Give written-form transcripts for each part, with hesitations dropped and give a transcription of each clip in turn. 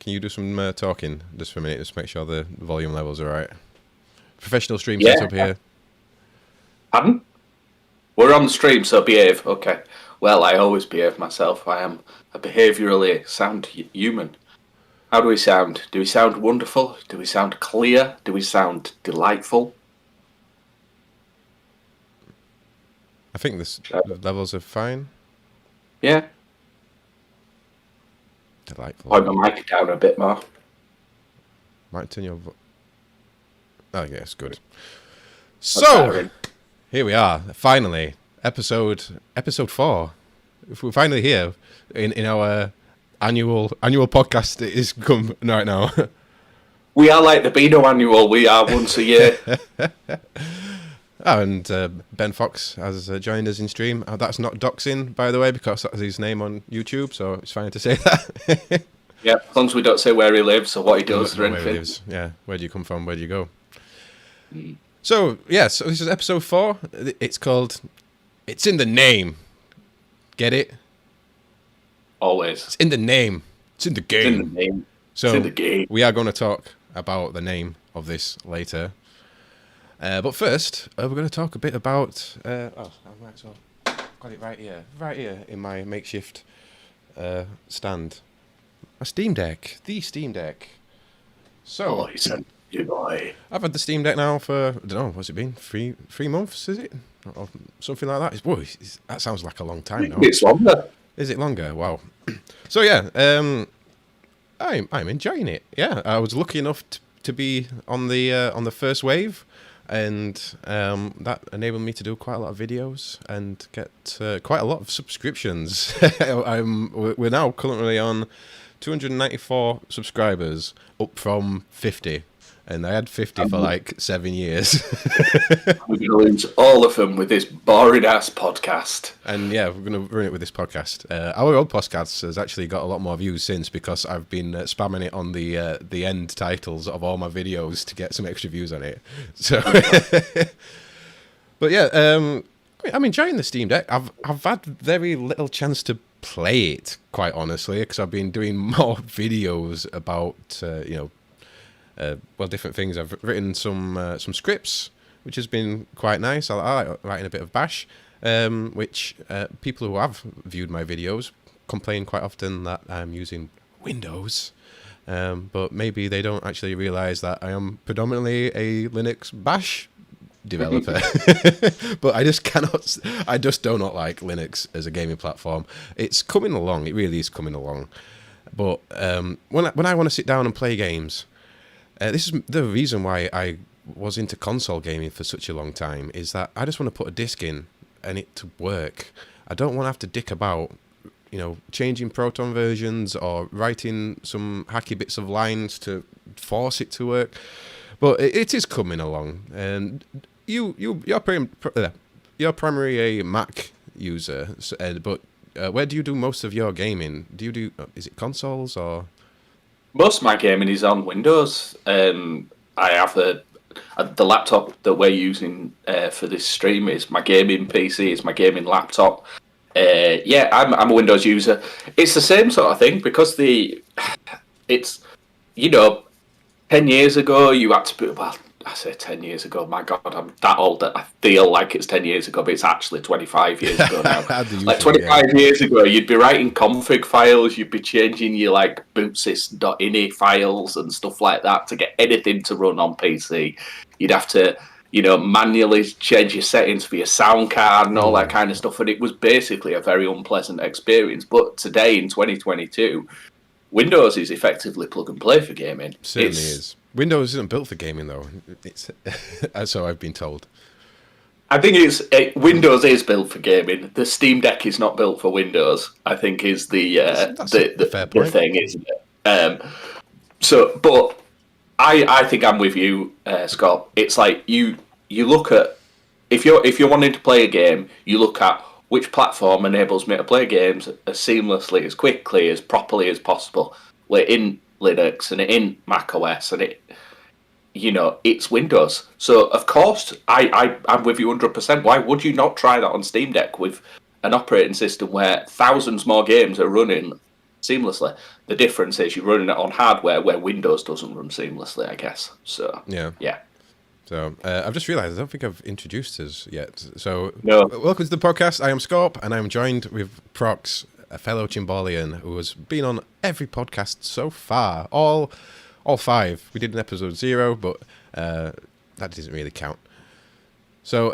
can you do some talking just for a minute, just make sure the volume levels are right? Professional stream Yeah. setup here. Pardon? We're on the stream, so behave. Okay. Well, I always behave myself. I am a behaviourally sound human. How do we sound? Do we sound wonderful? Do we sound clear? Do we sound delightful? I think the levels are fine. Yeah. Delightful. Point my mic down a bit more. Might turn your... Oh, yes, good. So, here we are, finally. Episode 4. We're finally here in our annual podcast. It is come right now. We are like the Beano Annual. We are once a year. And Ben Fox has joined us in stream. That's not doxing, by the way, because that's his name on YouTube, so it's fine to say that. Yeah, as long as we don't say where he lives or what he does or anything. Where he lives. Yeah, where do you come from? Where do you go? So, yeah, so this is episode 4. It's called It's in the Name. Get it? Always. It's in the name. It's in the game. It's in the name. So, it's in the game. We are going to talk about the name of this later. But first, we're going to talk a bit about... I might as well... Got it right here in my makeshift stand. My Steam Deck. The Steam Deck. So... You boy. I've had the Steam Deck now for, I don't know, what's it been? Three months, is it? Or something like that. That sounds like a long time now. It's longer. Is it longer? Wow. So yeah, I'm enjoying it. Yeah, I was lucky enough to be on the first wave, and that enabled me to do quite a lot of videos and get quite a lot of subscriptions. We're now currently on 294 subscribers, up from 50. And I had 50 for like 7 years. We're going to lose all of them with this boring-ass podcast. And yeah, we're going to ruin it with this podcast. Our old podcast has actually got a lot more views since, because I've been spamming it on the end titles of all my videos to get some extra views on it. So, but yeah, I'm enjoying the Steam Deck. I've had very little chance to play it, quite honestly, because I've been doing more videos about different things. I've written some scripts, which has been quite nice. I like writing a bit of bash, which people who have viewed my videos complain quite often that I'm using Windows, but maybe they don't actually realise that I am predominantly a Linux bash developer. But I just do not like Linux as a gaming platform. It's coming along, it really is coming along, but when I want to sit down and play games, this is the reason why I was into console gaming for such a long time, is that I just want to put a disc in and it to work. I don't want to have to dick about, changing Proton versions or writing some hacky bits of lines to force it to work. But it is coming along. And you're primarily a Mac user, but where do you do most of your gaming? Is it consoles or? Most of my gaming is on Windows. I have the laptop that we're using for this stream is my gaming PC, it's my gaming laptop. I'm a Windows user. It's the same sort of thing, because 10 years ago you had to put, well, I say 10 years ago, my God, I'm that old that I feel like it's 10 years ago, but it's actually 25 years ago now. Like 25 years ago, you'd be writing config files, you'd be changing your bootsys.ini files and stuff like that to get anything to run on PC. You'd have to, manually change your settings for your sound card and all that kind of stuff, and it was basically a very unpleasant experience. But today, in 2022, Windows is effectively plug and play for gaming. Certainly is. Windows isn't built for gaming, though. It's so I've been told. I think Windows is built for gaming. The Steam Deck is not built for Windows, I think, is the thing, isn't it? But I think I'm with you, Scott. It's like you look at, if you're wanting to play a game, you look at which platform enables me to play games as seamlessly, as quickly, as properly as possible. We're in Linux and in Mac OS, and it's Windows. So of course I'm with you 100%. Why would you not try that on Steam Deck with an operating system where thousands more games are running seamlessly. The difference is you're running it on hardware where Windows doesn't run seamlessly, I guess. So yeah. So I've just realised I don't think I've introduced us yet. So No. welcome to the podcast. I am Scawp, and I'm joined with Prox, a fellow Chinballian who has been on every podcast so far. All 5. We did an episode 0, but that doesn't really count. So,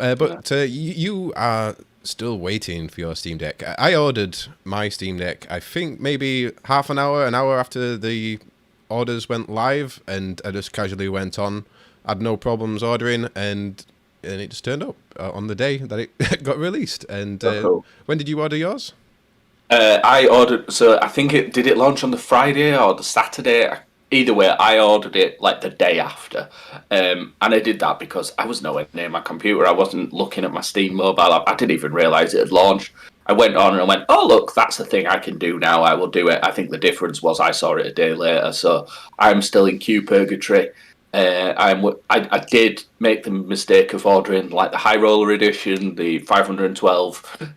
you are still waiting for your Steam Deck. I ordered my Steam Deck, I think maybe half an hour after the orders went live, and I just casually went on. I had no problems ordering, and it just turned up on the day that it got released. And cool. When did you order yours? I ordered, so I think did it launch on the Friday or the Saturday? Either way, I ordered it like the day after. And I did that because I was nowhere near my computer. I wasn't looking at my Steam mobile app. I didn't even realise it had launched. I went on and I went, oh, look, that's the thing I can do now. I will do it. I think the difference was I saw it a day later. So I'm still in queue purgatory. I did make the mistake of ordering like the High Roller Edition, the 512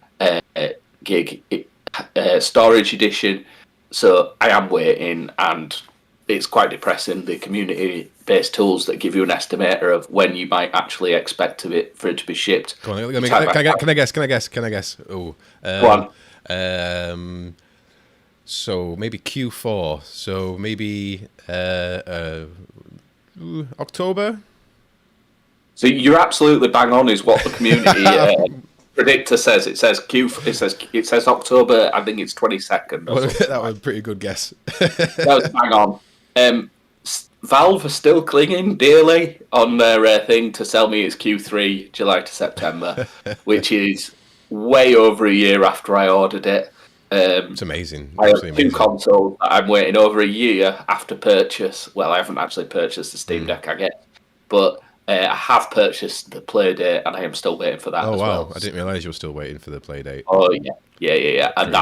gig storage edition. So I am waiting, and it's quite depressing. The community-based tools that give you an estimator of when you might actually expect for it to be shipped. Come on, can I guess? Oh, go on. So maybe Q4. So maybe October. So you're absolutely bang on. Is what the community predictor says. It says October. I think it's 22nd. That was a pretty good guess. That was bang on. Valve are still clinging dearly on their thing to sell me as Q3, July to September, which is way over a year after I ordered it. It's amazing. I have 2 consoles that I'm waiting over a year after purchase. Well, I haven't actually purchased the Steam Deck, I guess, but I have purchased the Playdate, and I am still waiting for that. Oh, as wow. well. I didn't realise you were still waiting for the Playdate. Oh, yeah. And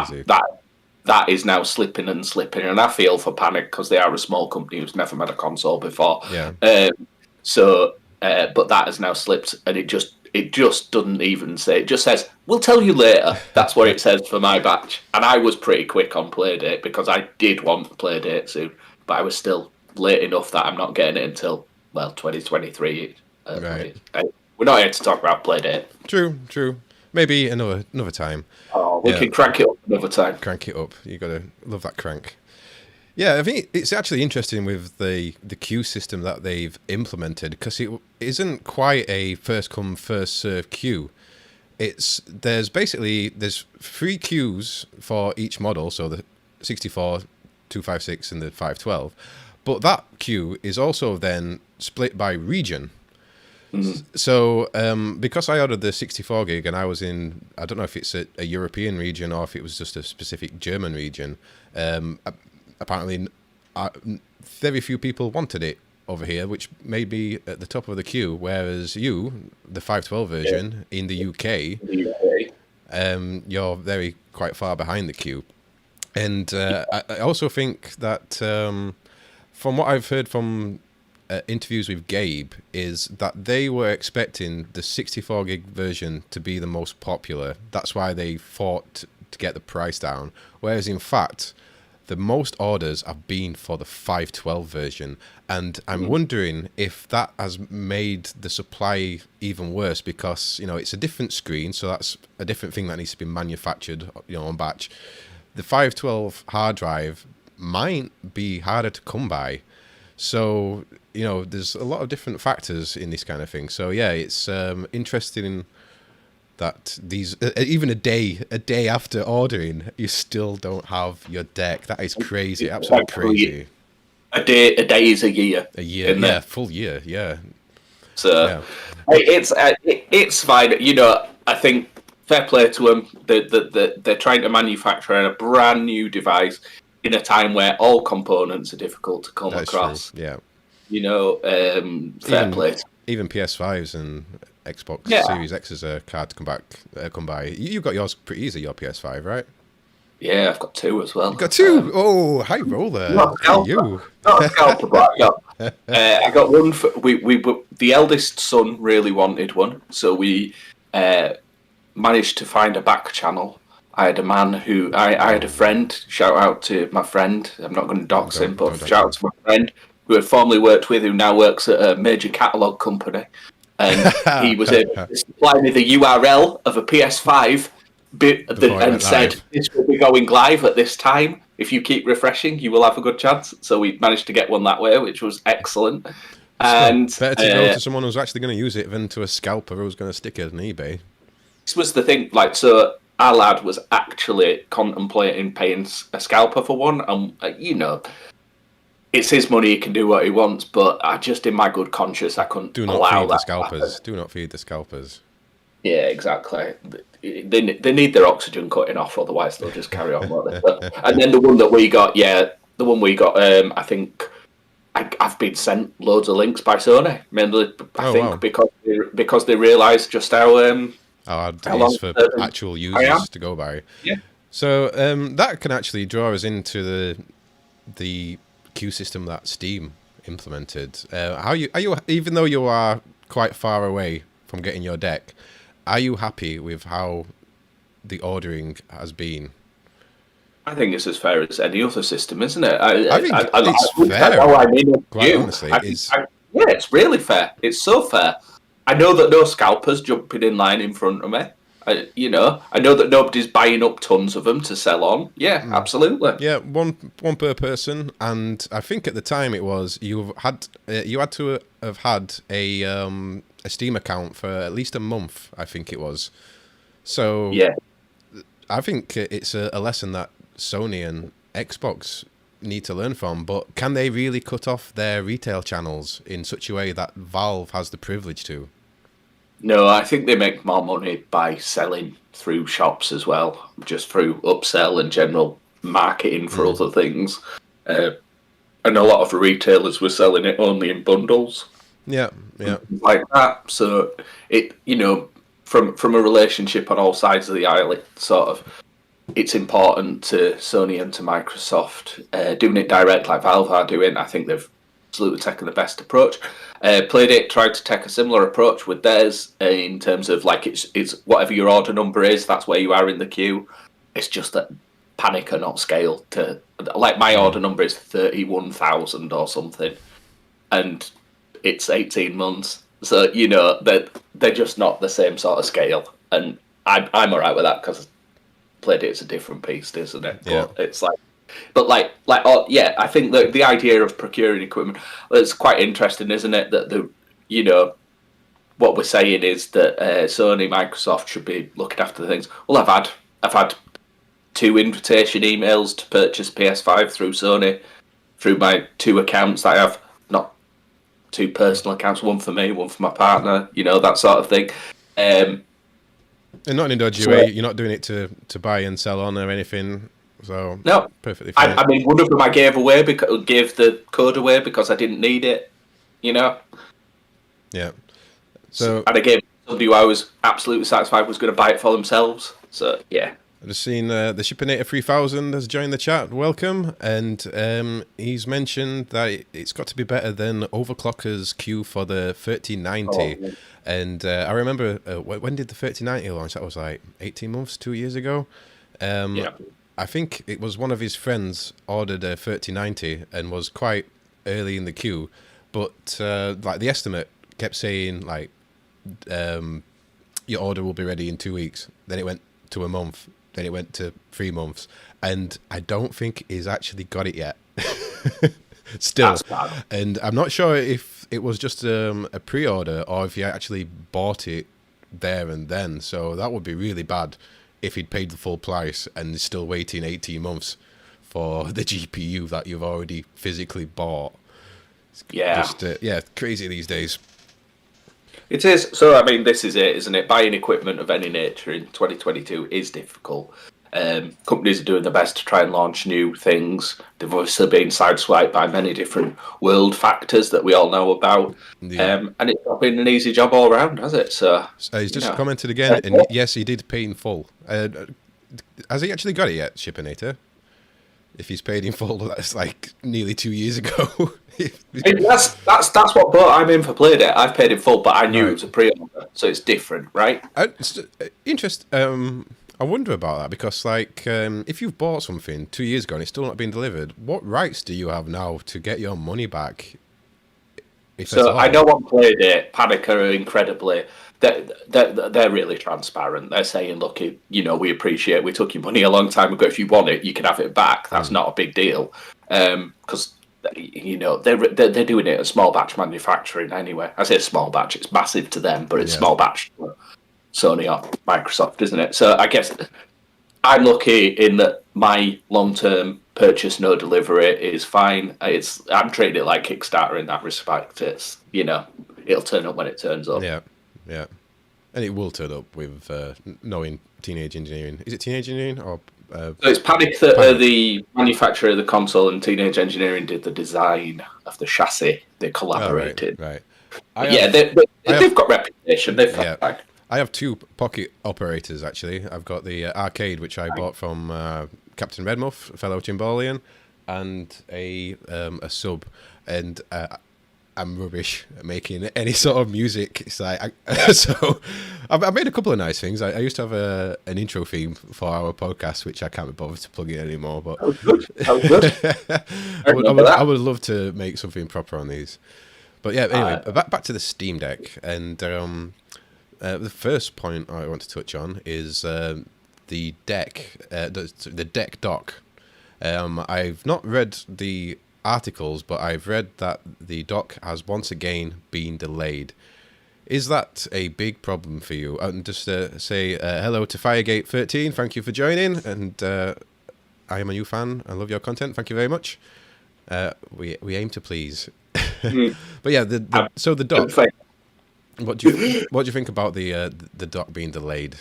that is now slipping, and I feel for Panic because they are a small company who's never made a console before. Yeah. But that has now slipped, and it just doesn't even say. It just says, we'll tell you later. That's what it says for my batch. And I was pretty quick on Playdate because I did want Playdate soon, but I was still late enough that I'm not getting it until, 2023. Right. We're not here to talk about Playdate. True. Maybe another time. Oh, we can crank it up another time. Crank it up. You got to love that crank. Yeah, I think it's actually interesting with the queue system that they've implemented, because it isn't quite a first come first serve queue. There's 3 queues for each model, so the 64, 256, and the 512. But that queue is also then split by region. Mm-hmm. So because I ordered the 64 gig and I was in, I don't know if it's a European region or if it was just a specific German region. Apparently, very few people wanted it over here, which made me at the top of the queue. Whereas you, the 512 version in the UK, you're quite far behind the queue. And I also think that from what I've heard from interviews with Gabe, is that they were expecting the 64 gig version to be the most popular. That's why they fought to get the price down. Whereas in fact, the most orders have been for the 512 version, and I'm wondering if that has made the supply even worse, because it's a different screen, so that's a different thing that needs to be manufactured on batch. The 512 hard drive might be harder to come by, so there's a lot of different factors in this kind of thing. So yeah, it's interesting that these even a day after ordering, you still don't have your deck. That is crazy, absolutely crazy. A day is a year. A year, yeah, full year, yeah. So it's fine. I think fair play to them. They're trying to manufacture a brand new device in a time where all components are difficult to come across. True. Yeah. Fair play. Even PS5s and Xbox Series X's are hard to come by. You got yours pretty easy, your PS5, right? Yeah, I've got 2 as well. You got 2? High roller. Not a scalper, but I got one. The eldest son really wanted one, so we managed to find a back channel I had a man who I had a friend. Shout out to my friend. I'm not going to dox him, but shout out to my friend who had formerly worked with, who now works at a major catalogue company, and he was able to supply me the URL of a PS5 and said, "This will be going live at this time. If you keep refreshing, you will have a good chance." So we managed to get one that way, which was excellent. And better to go to someone who's actually going to use it than to a scalper who's going to stick it on eBay. This was the thing, like, so our lad was actually contemplating paying a scalper for one, and you know, it's his money; he can do what he wants. But I just, in my good conscience, I couldn't allow that. Do not feed the scalpers. Yeah, exactly. They need their oxygen cutting off, otherwise they'll just carry on. And then the one that we got, I think I've been sent loads of links by Sony, mainly because they realised just how hard it is for actual users to go by. Yeah. So that can actually draw us into the queue system that Steam implemented. Are you even though you are quite far away from getting your deck, are you happy with how the ordering has been? I think it's as fair as any other system, isn't it? I think it's fair. Quite honestly, yeah, it's really fair. It's so fair. I know that no scalpers jumping in line in front of me. I know that nobody's buying up tons of them to sell on. Yeah, absolutely. Yeah, one per person, and I think at the time it was you had to have had a Steam account for at least a month. I think it was. So yeah, I think it's a lesson that Sony and Xbox need to learn from. But can they really cut off their retail channels in such a way that Valve has the privilege to? No, I think they make more money by selling through shops as well, just through upsell and general marketing for other things. And a lot of retailers were selling it only in bundles. Yeah. Like that. So it, from a relationship on all sides of the aisle, it's important to Sony and to Microsoft doing it direct like Valve are doing. I think they've absolutely taken the best approach. Playdate tried to take a similar approach with theirs in terms of like it's whatever your order number is, that's where you are in the queue. It's just that panic are not scaled to, like, my order number is 31,000 or something, and it's 18 months. So they're just not the same sort of scale, and I'm alright with that because Playdate's a different beast, isn't it? Yeah. But it's like. But I think the idea of procuring equipment, it's quite interesting, isn't it? That what we're saying is that Sony, Microsoft should be looking after the things. Well, I've had 2 invitation emails to purchase PS5 through Sony, through my 2 accounts that I have, not 2 personal accounts, one for me, one for my partner, that sort of thing. And not in a dodgy way. You're not doing it to buy and sell on or anything. So no, perfectly fine. I mean, one of them I gave the code away because I didn't need it. Yeah. So and I gave somebody who I was absolutely satisfied was going to buy it for themselves. So yeah. I've just seen the Shippinator 3000 has joined the chat. Welcome, and he's mentioned that it's got to be better than Overclocker's queue for the 3090. Oh, and I remember when did the 3090 launch? That was like 18 months, 2 years ago. Yeah. I think it was one of his friends ordered a 3090 and was quite early in the queue, but like the estimate kept saying like your order will be ready in 2 weeks. Then it went to a month. Then it went to 3 months, and I don't think he's actually got it yet. Still, and I'm not sure if it was just a pre-order or if he actually bought it there and then. So that would be really bad if he'd paid the full price and is still waiting 18 months for the GPU that you've already physically bought. Yeah. Just, crazy these days. It is. So, I mean, this is it, isn't it? Buying equipment of any nature in 2022 is difficult. Companies are doing their best to try and launch new things. They've obviously been sideswiped by many different world factors that we all know about. Yeah. And it's not been an easy job all around, has it? So he's just commented again, and yes, he did pay in full. Has he actually got it yet, Shippinator? If he's paid in full, that's like nearly 2 years ago. That's what boat I'm in for Playdate. I've paid in full, but I knew it was a pre-order, so it's different, right? I wonder about that because, like, if you've bought something 2 years ago and it's still not been delivered, what rights do you have now to get your money back? So I know one played it. Panic are incredibly. They're really transparent. They're saying, look, we appreciate we took your money a long time ago. If you want it, you can have it back. That's not a big deal, because they're doing it at small batch manufacturing anyway. I say small batch; it's massive to them, but it's small batch to Sony or Microsoft, isn't it? So I guess I'm lucky in that my long-term purchase no delivery is fine. I'm treating it like Kickstarter in that respect. It's it'll turn up when it turns up. Yeah, yeah, and it will turn up with knowing Teenage Engineering. Is it Teenage Engineering or? So it's Panic that are the manufacturer of the console, and Teenage Engineering did the design of the chassis. They collaborated. Oh, right. They've got reputation. They've fine. I have two pocket operators, actually. I've got the arcade, which I bought from Captain Redmuff, a fellow Chinballian, and a sub. And I'm rubbish at making any sort of music. It's like, so I've made a couple of nice things. I used to have an intro theme for our podcast, which I can't be bothered to plug in anymore. But I would love to make something proper on these. But yeah, anyway, back to the Steam Deck. And the first point I want to touch on is the deck, the deck dock. I've not read the articles, but I've read that the dock has once again been delayed. Is that a big problem for you? And just say hello to Firegate 13. Thank you for joining, and I am a new fan. I love your content. Thank you very much. We aim to please. But yeah, the dock. What do you think about the dock being delayed?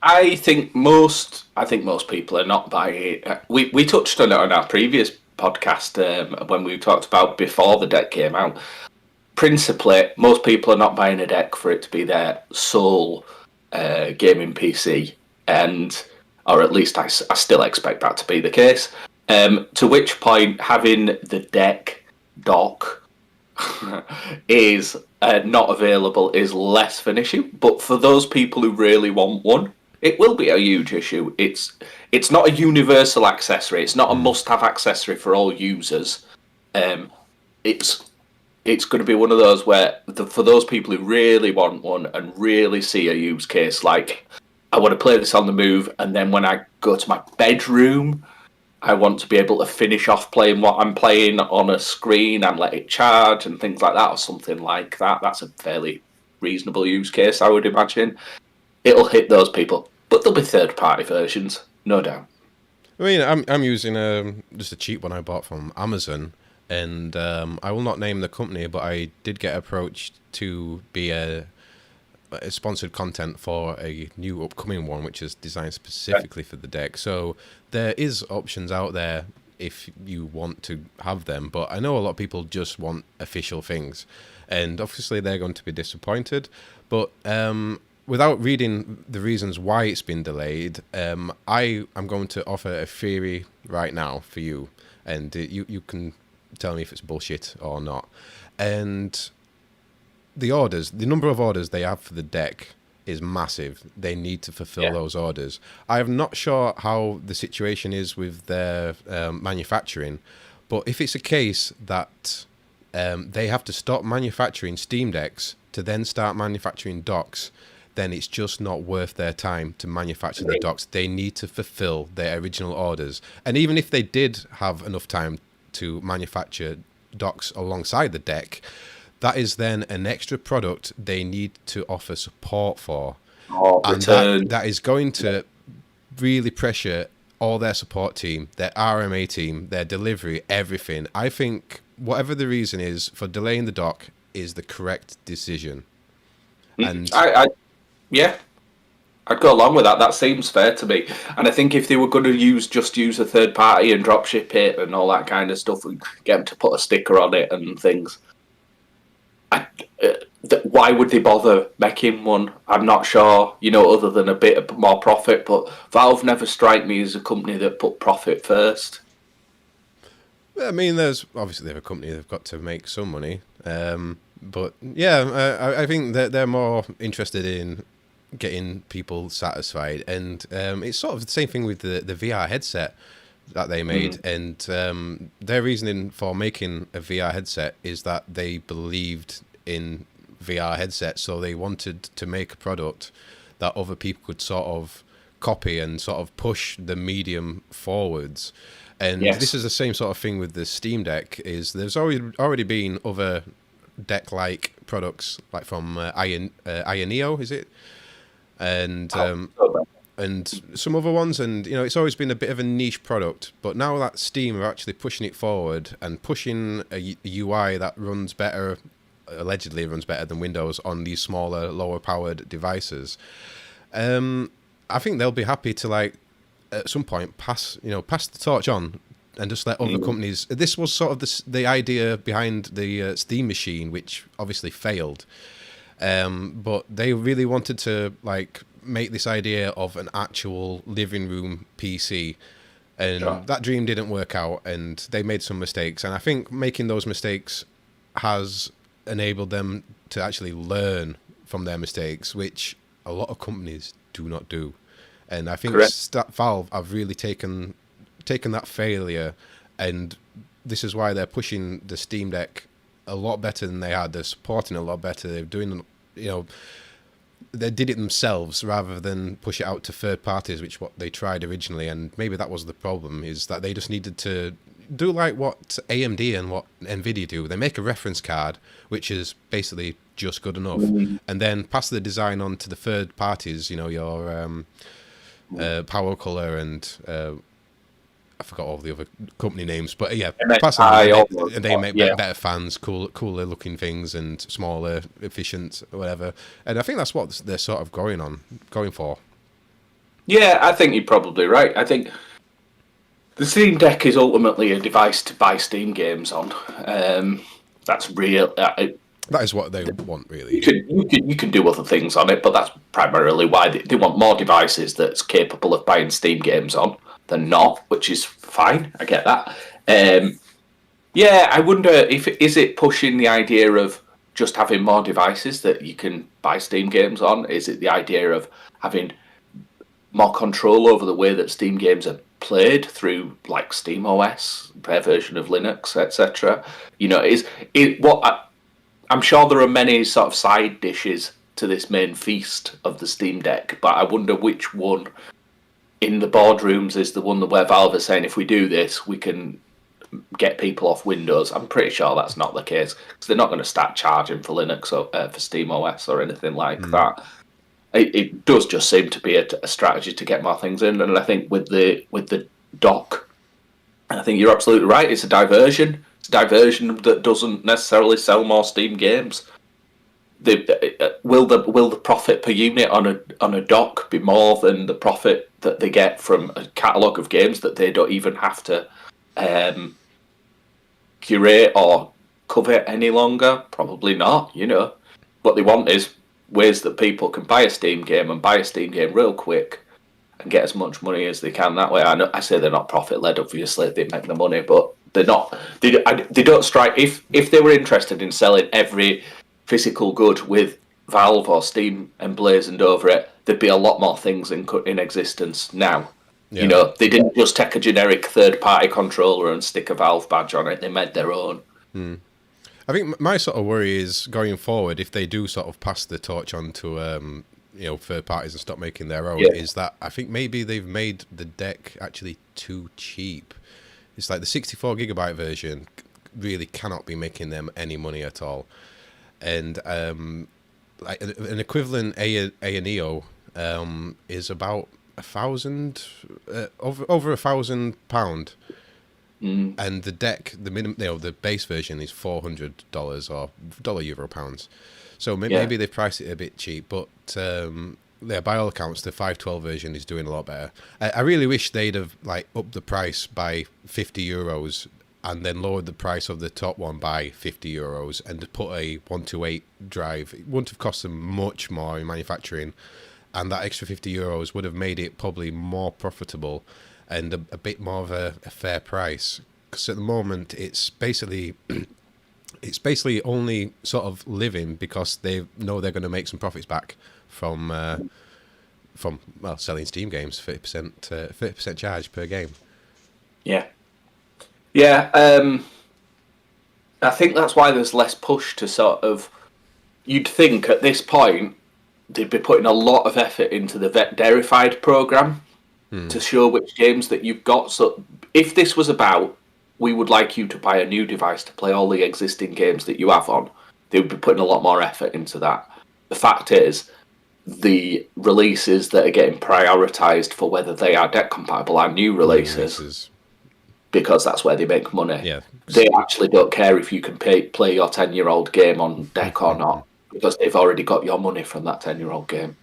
I think most people are not buying it. We touched on it on our previous podcast when we talked about before the deck came out. Principally, most people are not buying a deck for it to be their sole gaming PC, or at least I still expect that to be the case. To which point, having the deck dock is not available is less of an issue. But for those people who really want one, it will be a huge issue. It's not a universal accessory. It's not a must-have accessory for all users. It's going to be one of those where for those people who really want one and really see a use case, like I want to play this on the move, and then when I go to my bedroom, I want to be able to finish off playing what I'm playing on a screen and let it charge and things like that, or something like that. That's a fairly reasonable use case, I would imagine. It'll hit those people, but there'll be third-party versions, no doubt. I mean, I'm using just a cheap one I bought from Amazon, and I will not name the company, but I did get approached to be a sponsored content for a new upcoming one, which is designed specifically for the deck. So there is options out there if you want to have them, but I know a lot of people just want official things, and obviously they're going to be disappointed. But without reading the reasons why it's been delayed, I am going to offer a theory right now for you, and you can tell me if it's bullshit or not. And the number of orders they have for the deck is massive. They need to fulfill those orders. I am not sure how the situation is with their manufacturing, but if it's a case that they have to stop manufacturing Steam Decks to then start manufacturing docks, then it's just not worth their time to manufacture the docks. They need to fulfill their original orders. And even if they did have enough time to manufacture docks alongside the deck, that is then an extra product they need to offer support for. And that is going to really pressure all their support team, their RMA team, their delivery, everything. I think whatever the reason is for delaying the dock is the correct decision. And I'd go along with that. That seems fair to me. And I think if they were going to use a third party and drop ship it and all that kind of stuff and get them to put a sticker on it and things, why would they bother making one? I'm not sure, other than a bit more profit. But Valve never strike me as a company that put profit first. I mean, there's obviously they're a company, they've got to make some money. But yeah, I think they're more interested in getting people satisfied. And it's sort of the same thing with the VR headset that they made. And their reasoning for making a VR headset is that they believed in VR headsets, so they wanted to make a product that other people could sort of copy and sort of push the medium forwards. And this is the same sort of thing with the Steam Deck. Is there's already been other deck-like products, like from Ioneo, is it? And and some other ones, and it's always been a bit of a niche product. But now that Steam are actually pushing it forward and pushing a UI that runs better, allegedly runs better than Windows on these smaller, lower-powered devices, I think they'll be happy to, like, at some point pass the torch on and just let other companies. This was sort of the idea behind the Steam Machine, which obviously failed. But they really wanted to, like, make this idea of an actual living room PC, and that dream didn't work out, and they made some mistakes. And I think making those mistakes has enabled them to actually learn from their mistakes, which a lot of companies do not do. And I think Valve have really taken that failure, and this is why they're pushing the Steam Deck a lot better than they had. They're supporting it a lot better. They're doing, they did it themselves rather than push it out to third parties, which what they tried originally. And maybe that was the problem, is that they just needed to do like what AMD and what Nvidia do. They make a reference card, which is basically just good enough, and then pass the design on to the third parties, your Power Color and I forgot all the other company names, but yeah, pass them, and they make better fans, cooler looking things, and smaller, efficient, whatever. And I think that's what they're sort of going for. Yeah, I think you're probably right. I think the Steam Deck is ultimately a device to buy Steam games on. That's real. That is what they want, really. You can do other things on it, but that's primarily why they want more devices that's capable of buying Steam games on than not, which is fine. I get that. I wonder is it pushing the idea of just having more devices that you can buy Steam games on? Is it the idea of having more control over the way that Steam games are played through, like, Steam OS, their version of Linux, etc.? I'm sure there are many sort of side dishes to this main feast of the Steam Deck, but I wonder which one in the boardrooms is the one where Valve is saying, if we do this, we can get people off Windows. I'm pretty sure that's not the case, because they're not going to start charging for Linux or for Steam OS or anything like that. It does just seem to be a strategy to get more things in, and I think with the dock, I think you're absolutely right. It's a diversion. It's a diversion that doesn't necessarily sell more Steam games. Will the profit per unit on a dock be more than the profit that they get from a catalogue of games that they don't even have to curate or cover any longer? Probably not. What they want is ways that people can buy a Steam game and buy a Steam game real quick and get as much money as they can that way. I say they're not profit led, obviously they make the money, but they're not. They don't strike. If they were interested in selling every physical good with Valve or Steam emblazoned over it, there'd be a lot more things in existence now. Yeah. They didn't just take a generic third-party controller and stick a Valve badge on it. They made their own. I think my sort of worry is going forward, if they do sort of pass the torch on to third parties and stop making their own, is that I think maybe they've made the deck actually too cheap. It's like the 64 gigabyte version really cannot be making them any money at all. And like an equivalent Ioneo is about over £1,000, and the deck, the minimum, the base version is $400 or £1 So maybe they priced it a bit cheap, but by all accounts, the 512 version is doing a lot better. I really wish they'd have upped the price by €50 and then lowered the price of the top one by €50 and put a 128 drive. It wouldn't have cost them much more in manufacturing, and that extra €50 would have made it probably more profitable and a bit more of a fair price. Because at the moment, it's basically only sort of living because they know they're going to make some profits back from from selling Steam games, 30% charge per game. Yeah. I think that's why there's less push to sort of. You'd think at this point they'd be putting a lot of effort into the verified program to show which games that you've got. So if this was about, we would like you to buy a new device to play all the existing games that you have on, they would be putting a lot more effort into that. The fact is, the releases that are getting prioritized for whether they are deck compatible are new releases. Because that's where they make money. Yeah. They actually don't care if you can play your 10-year-old game on deck or not, because they've already got your money from that 10-year-old game.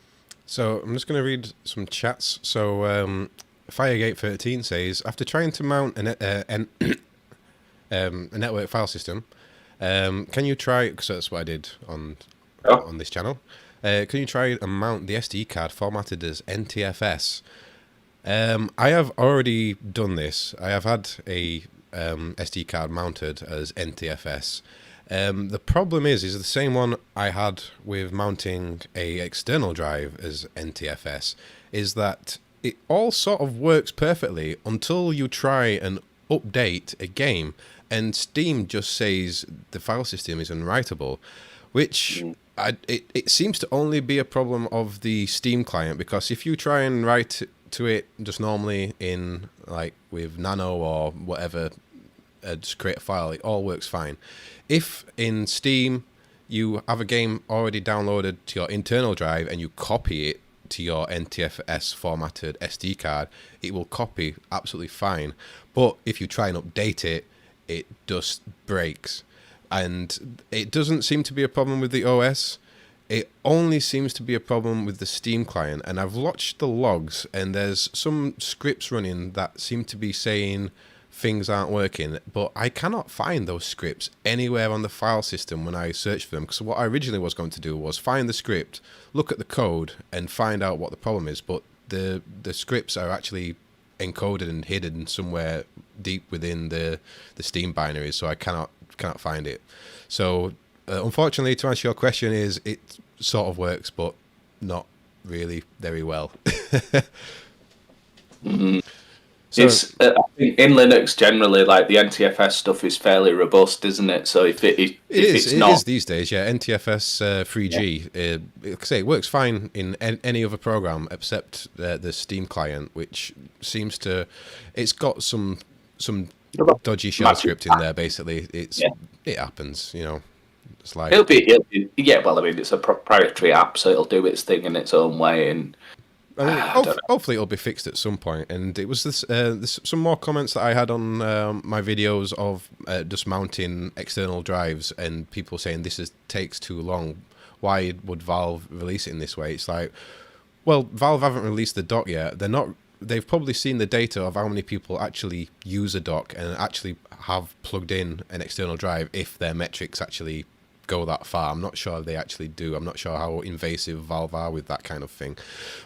So I'm just going to read some chats. So Firegate13 says, after trying to mount a network file system, can you try, because that's what I did on this channel, can you try and mount the SD card formatted as NTFS? I have already done this. I have had a SD card mounted as NTFS. The problem is the same one I had with mounting a external drive as NTFS, is that it all sort of works perfectly until you try and update a game and Steam just says the file system is unwritable, which it seems to only be a problem of the Steam client, because if you try and write to it just normally in like with Nano or whatever, just create a file, it all works fine. If in Steam you have a game already downloaded to your internal drive and you copy it to your NTFS formatted SD card, it will copy absolutely fine. But if you try and update it, it just breaks. And it doesn't seem to be a problem with the OS. It only seems to be a problem with the Steam client. And I've watched the logs, and there's some scripts running that seem to be saying things aren't working, but I cannot find those scripts anywhere on the file system when I search for them. Because what I originally was going to do was find the script, look at the code, and find out what the problem is. But the scripts are actually encoded and hidden somewhere deep within the Steam binaries, so I cannot find it. So unfortunately, to answer your question, is it sort of works, but not really very well. So, I think in Linux generally, like the NTFS stuff is fairly robust, isn't it? So if it is these days, yeah. NTFS 3G, like I say, it works fine in any other program except the Steam client, which seems to, it's got some dodgy shell script in there. Basically, it happens, you know. It's like it'll be well, I mean, it's a proprietary app, so it'll do its thing in its own way, and hopefully it'll be fixed at some point. And it was this some more comments that I had on my videos of just mounting external drives, and people saying this takes too long. Why would Valve release it in this way? It's like, well, Valve haven't released the dock yet. They've probably seen the data of how many people actually use a dock and actually have plugged in an external drive, if their metrics actually go that far. I'm not sure they actually do. I'm not sure how invasive Valve are with that kind of thing,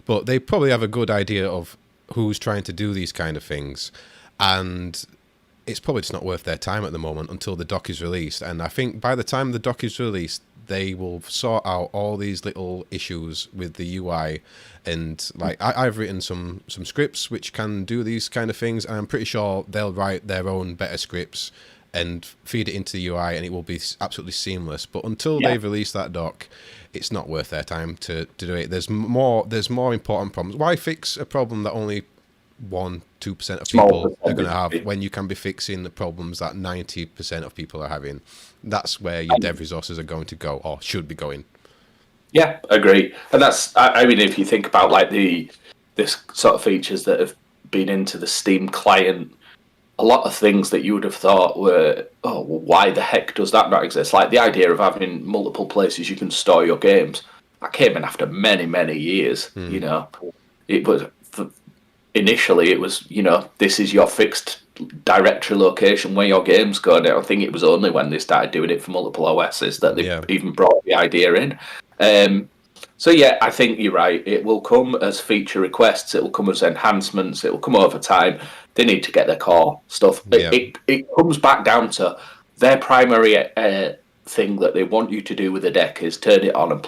but they probably have a good idea of who's trying to do these kind of things, and it's probably just not worth their time at the moment until the dock is released. And I think by the time the dock is released, they will sort out all these little issues with the UI. And like I've written some scripts which can do these kind of things, and I'm pretty sure they'll write their own better scripts and feed it into the UI, and it will be absolutely seamless. But until they've released that dock, it's not worth their time to do it. There's more important problems. Why fix a problem that only 1-2% of people are going to have, when you can be fixing the problems that 90% of people are having? That's where your dev resources are going to go, or should be going. Yeah, agree. And that's, I mean, if you think about like this sort of features that have been into the Steam client, a lot of things that you would have thought were, oh, well, why the heck does that not exist? Like the idea of having multiple places you can store your games, that came in after many, many years. You know, it was initially it was, you know, this is your fixed directory location where your games go. And I think it was only when they started doing it for multiple OSs that they even brought the idea in. So yeah, I think you're right. It will come as feature requests. It will come as enhancements. It will come over time. They need to get their core stuff. It comes back down to their primary thing that they want you to do with the deck is turn it on and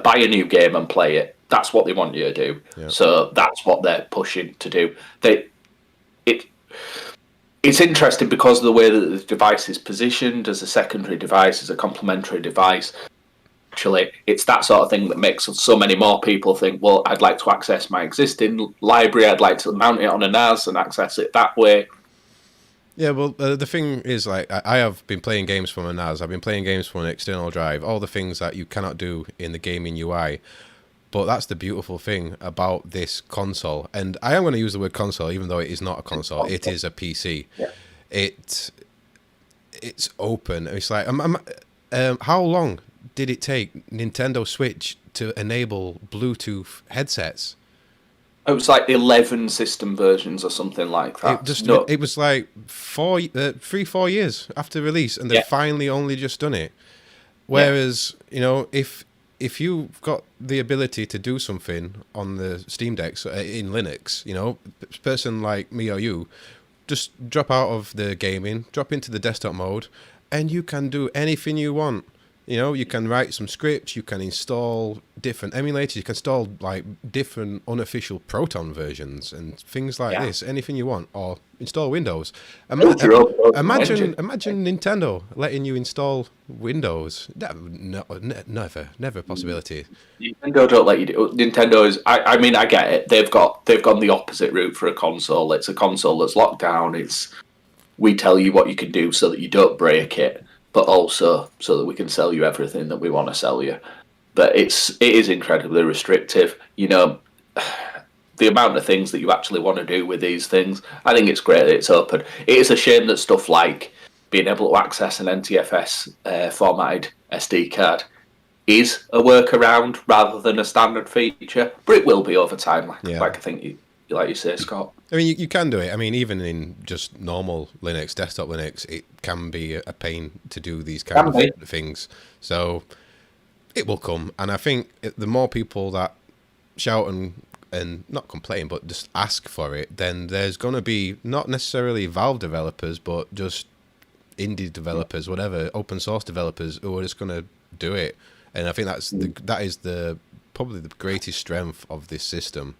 buy a new game and play it. that's what they want you to do. Yeah. So that's what they're pushing to do. It's interesting because of the way that the device is positioned as a secondary device, as a complementary device. Actually, it's that sort of thing that makes so many more people think, well, I'd like to access my existing library, I'd like to mount it on a NAS and access it that way. Yeah, well, the thing is, like, I have been playing games from a NAS, I've been playing games from an external drive, all the things that you cannot do in the gaming UI. But that's the beautiful thing about this console. And I am going to use the word console, even though it is not a console, it is a PC. Yeah. It's open. It's like, how long did it take Nintendo Switch to enable Bluetooth headsets? It was like 11 system versions or something like that. It was like 3-4 years after release, and they've finally only just done it. Whereas, you know, if you've got the ability to do something on the Steam Decks in Linux, you know, a person like me or you, just drop out of the gaming, drop into the desktop mode, and you can do anything you want. You know, you can write some scripts, you can install different emulators, you can install like different unofficial Proton versions and things like this, anything you want, or install Windows. Imagine Nintendo letting you install Windows. Never a possibility. Nintendo don't let you do. Nintendo is. I mean, I get it. They've gone the opposite route for a console. It's a console that's locked down. We tell you what you can do so that you don't break it, but also so that we can sell you everything that we want to sell you. But it is incredibly restrictive. You know, the amount of things that you actually want to do with these things, I think it's great that it's open. It is a shame that stuff like being able to access an NTFS formatted SD card is a workaround rather than a standard feature, but it will be over time, like I think like you say, Scott. I mean, you can do it. I mean, even in just normal Linux, desktop Linux, it can be a pain to do these kind of things. So it will come. And I think the more people that shout and not complain, but just ask for it, then there's going to be not necessarily Valve developers, but just indie developers, whatever, open source developers who are just going to do it. And I think that is probably the greatest strength of this system.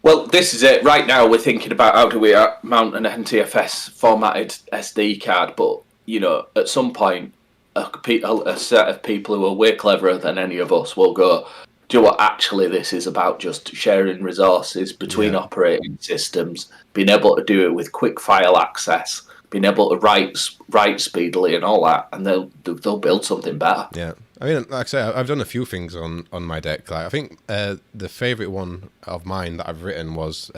Well, this is it. Right now, we're thinking about how do we mount an NTFS formatted SD card, but you know, at some point, a set of people who are way cleverer than any of us will go, do you know what? Actually, this is about just sharing resources between operating systems, being able to do it with quick file access, being able to write speedily, and all that, and they'll build something better. Yeah. I mean, like I say, I've done a few things on my deck. Like, I think the favourite one of mine that I've written was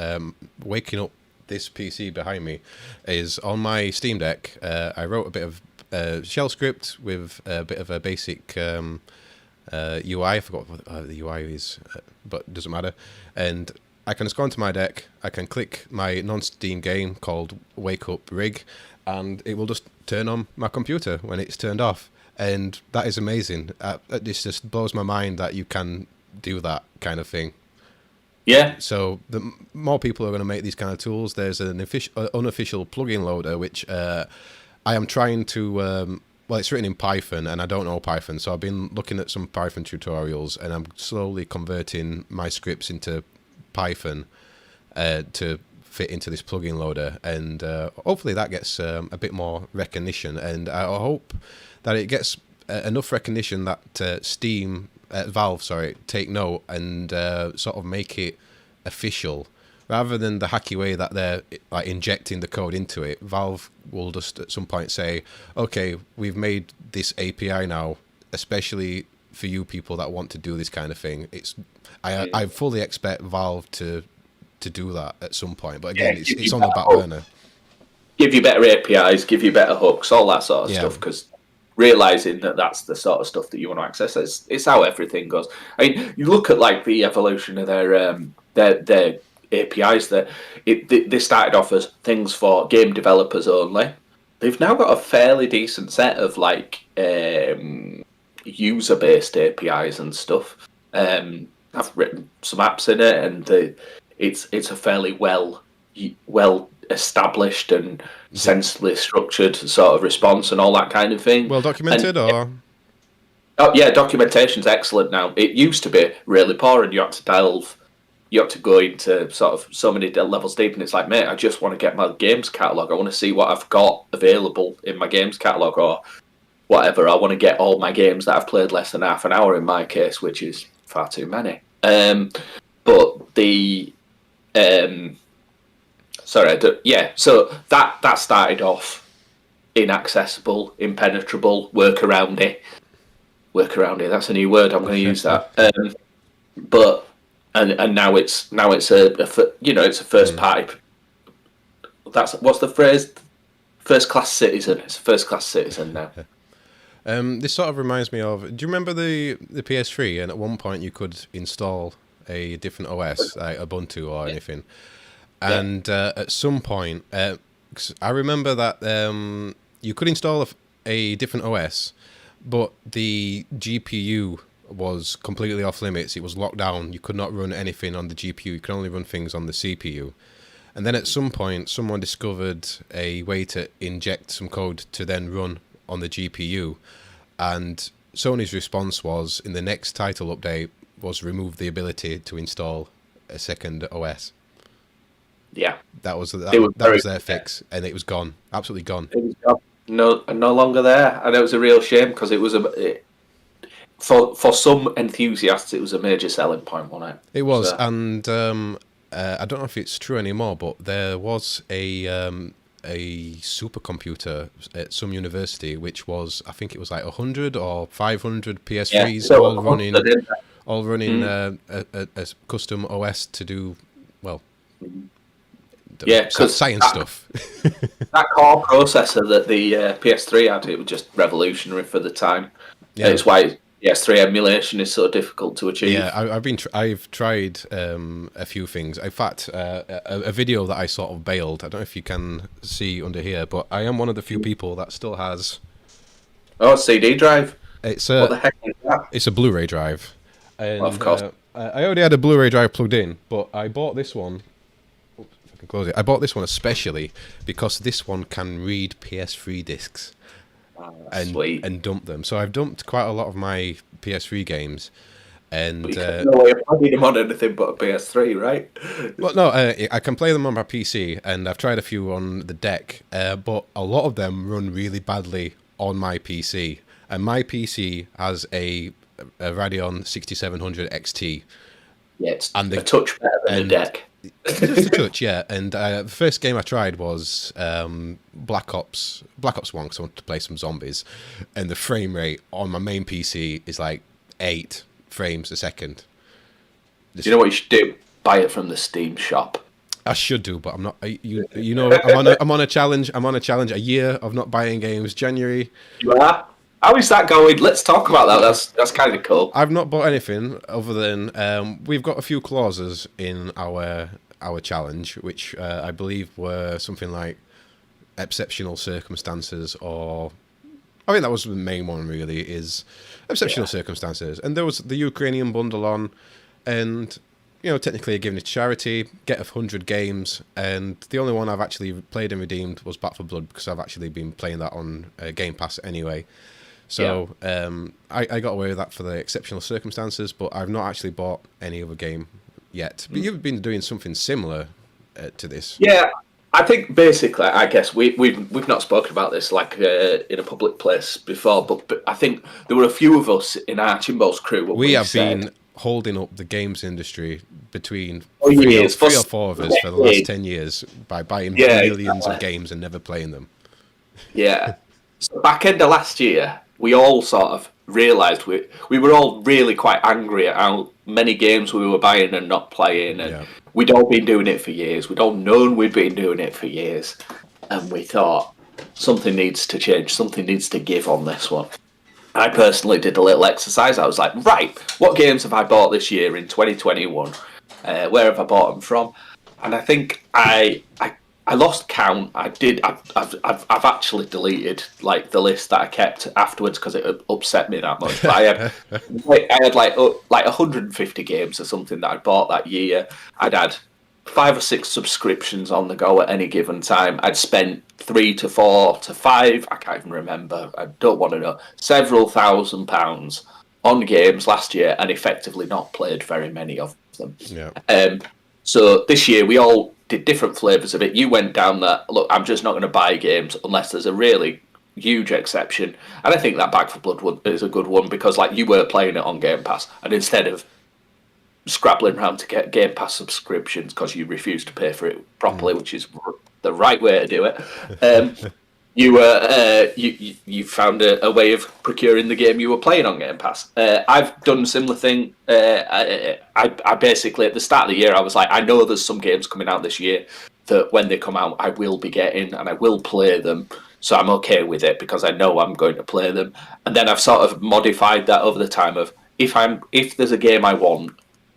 waking up this PC behind me is on my Steam Deck. I wrote a bit of shell script with a bit of a basic UI. I forgot what the UI is, but it doesn't matter. And I can just go onto my deck. I can click my non-Steam game called Wake Up Rig, and it will just turn on my computer when it's turned off. And that is amazing. It just blows my mind that you can do that kind of thing. Yeah. So the more people are going to make these kind of tools. There's an unofficial plugin loader, which I am trying to... well, it's written in Python, and I don't know Python. So I've been looking at some Python tutorials, and I'm slowly converting my scripts into Python to fit into this plugin loader. And hopefully that gets a bit more recognition. And I hope that it gets enough recognition that Valve, take note and sort of make it official, rather than the hacky way that they're like injecting the code into it. Valve will just at some point say, "Okay, we've made this API now, especially for you people that want to do this kind of thing." I fully expect Valve to do that at some point, but again, it's on the back burner. Give you better APIs, give you better hooks, all that sort of stuff, because realizing that that's the sort of stuff that you want to access, it's how everything goes. I mean, you look at like the evolution of their APIs. They started off as things for game developers only. They've now got a fairly decent set of like user-based APIs and stuff. I've written some apps in it, and it's a fairly well established and sensibly structured sort of response and all that kind of thing. Well documented, or Oh yeah, documentation's excellent now. It used to be really poor, and you had to you had to go into sort of so many levels deep, and it's like, mate, I just want to get my games catalog. I want to see what I've got available in my games catalog, or whatever. I want to get all my games that I've played less than half an hour in my case, which is far too many. But the so that started off inaccessible, impenetrable, work around it. That's a new word. I'm going to use that. But and now it's it's a first party. That's what's the phrase? First class citizen. It's a first class citizen now. This sort of reminds me of. Do you remember the PS3? And at one point you could install a different OS, like Ubuntu or anything. And at some point, 'cause I remember that you could install a different OS, but the GPU was completely off limits. It was locked down. You could not run anything on the GPU. You could only run things on the CPU. And then at some point, someone discovered a way to inject some code to then run on the GPU. And Sony's response was, in the next title update, was remove the ability to install a second OS. Yeah, that was their fix, and it was gone, absolutely gone. It was gone. No longer there, and it was a real shame because it was for some enthusiasts, it was a major selling point, wasn't it? It was, and I don't know if it's true anymore, but there was a supercomputer at some university, which was, I think it was like 100 or 500 PS3s, all running a custom OS to do science stuff. That core processor that the PS3 had, it was just revolutionary for the time. Yeah. It's why PS3 emulation is so difficult to achieve. Yeah, I've tried a few things. In fact, a video that I sort of bailed. I don't know if you can see under here, but I am one of the few people that still has. Oh, CD drive. What the heck is that? It's a Blu-ray drive. And, of course. I already had a Blu-ray drive plugged in, but I bought this one. Oops, if I can close it. I bought this one especially because this one can read PS3 discs. And dump them. So I've dumped quite a lot of my PS3 games, and but you no way of plugging them on anything but a PS3, right? Well, no, I can play them on my PC, and I've tried a few on the deck, but a lot of them run really badly on my PC, and my PC has a Radeon 6700 XT. Yeah, it's a touch better than the deck. Just a touch, yeah. And the first game I tried was Black Ops 1, because I wanted to play some zombies, and the frame rate on my main PC is like 8 frames a second. You know what you should do? Buy it from the Steam shop. I should do, but I'm not. I'm on a challenge. I'm on a challenge. A year of not buying games. January. You are? How is that going? Let's talk about that. That's kind of cool. I've not bought anything other than we've got a few clauses in our challenge, which I believe were something like exceptional circumstances, or I think that was the main one. Really, is exceptional circumstances, and there was the Ukrainian bundle on, and technically giving it to charity, get 100 games, and the only one I've actually played and redeemed was Back 4 Blood, because I've actually been playing that on Game Pass anyway. So I got away with that for the exceptional circumstances, but I've not actually bought any other game yet. But you've been doing something similar to this. Yeah, I think basically, I guess we've not spoken about this like in a public place before, but I think there were a few of us in our Chinballs crew. We have been holding up the games industry between three or four of us for the last 10 years by buying millions of games and never playing them. Yeah. So back end of last year, we all sort of realised we were all really quite angry at how many games we were buying and not playing, and we'd all been doing it for years. We'd all known we'd been doing it for years, and we thought something needs to change, something needs to give on this one. I personally did a little exercise. I was like, right, what games have I bought this year in 2021? Where have I bought them from? And I think I lost count. I've actually deleted like the list that I kept afterwards because it upset me that much. But I had like 150 games or something that I bought that year. I'd had 5 or 6 subscriptions on the go at any given time. I'd spent 3 to 4 to 5, I can't even remember, I don't want to know, several £1,000s on games last year and effectively not played very many of them. Yeah. So this year we all did different flavours of it. You went down that, look, I'm just not going to buy games unless there's a really huge exception. And I think that Back for Blood one is a good one because like you were playing it on Game Pass and instead of scrabbling around to get Game Pass subscriptions because you refused to pay for it properly, which is the right way to do it. You found a way of procuring the game you were playing on Game Pass. I've done a similar thing. I basically at the start of the year I was like, I know there's some games coming out this year that when they come out I will be getting and I will play them. So I'm okay with it because I know I'm going to play them. And then I've sort of modified that over the time of if there's a game I want,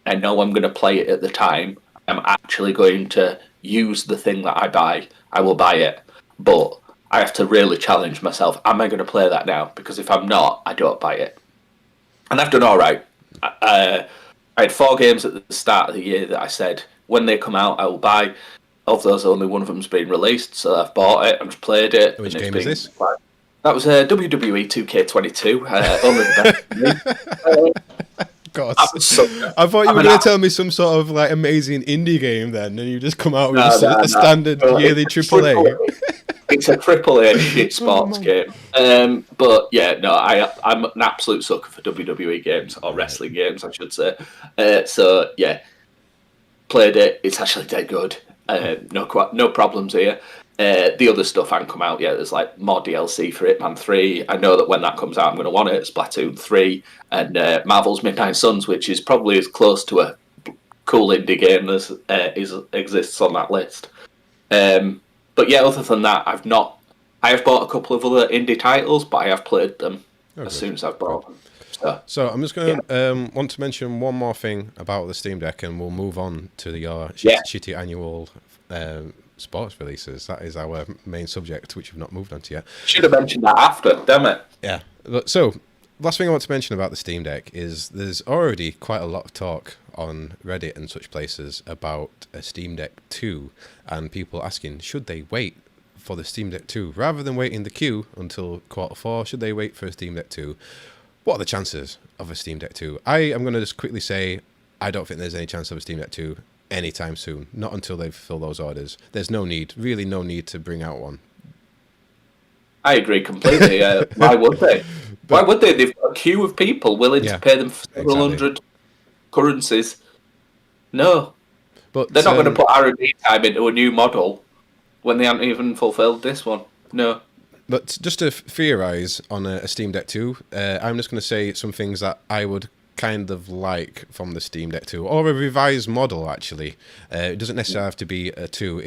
I know I'm going to play it at the time. I'm actually going to use the thing that I buy. I will buy it, but I have to really challenge myself. Am I going to play that now? Because if I'm not, I don't buy it. And I've done all right. I had 4 games at the start of the year that I said when they come out, I will buy. Of those, only one of them's been released, so I've bought it and played it. Which game is this? That was WWE 2K22. Only the best. God. I thought you were going to tell me some sort of like amazing indie game then, and you just come out with a standard yearly AAA. It's a AAA shit sports game. But yeah, no, I'm an absolute sucker for WWE games, or wrestling games, I should say. So yeah, played it. It's actually dead good. No problems here. The other stuff hasn't come out yet. There's like more DLC for Hitman 3. I know that when that comes out, I'm going to want it. Splatoon 3 and Marvel's Midnight Suns, which is probably as close to a cool indie game as exists on that list. But yeah, other than that, I have bought a couple of other indie titles, but I have played them as soon as I've bought them. So I'm just going to want to mention one more thing about the Steam Deck, and we'll move on to your shitty annual sports releases. That is our main subject, which we've not moved on to yet. Should have mentioned that after, damn it. Yeah. So last thing I want to mention about the Steam Deck is there's already quite a lot of talk on Reddit and such places about a Steam Deck 2, and people asking, should they wait for the Steam Deck 2 rather than wait in the queue until Q4? Should they wait for a Steam Deck 2? What are the chances of a Steam Deck 2? I am going to just quickly say I don't think there's any chance of a Steam Deck 2 anytime soon. Not until they fulfill those orders. There's no need to bring out one. I agree completely. Why would they? Why would they? They've got a queue of people willing to pay them several hundred currencies. No. But they're not going to put R&D time into a new model when they haven't even fulfilled this one. No. But just to theorise on a Steam Deck 2, I'm just going to say some things that I would kind of like from the Steam Deck 2, or a revised model, actually. It doesn't necessarily have to be a 2.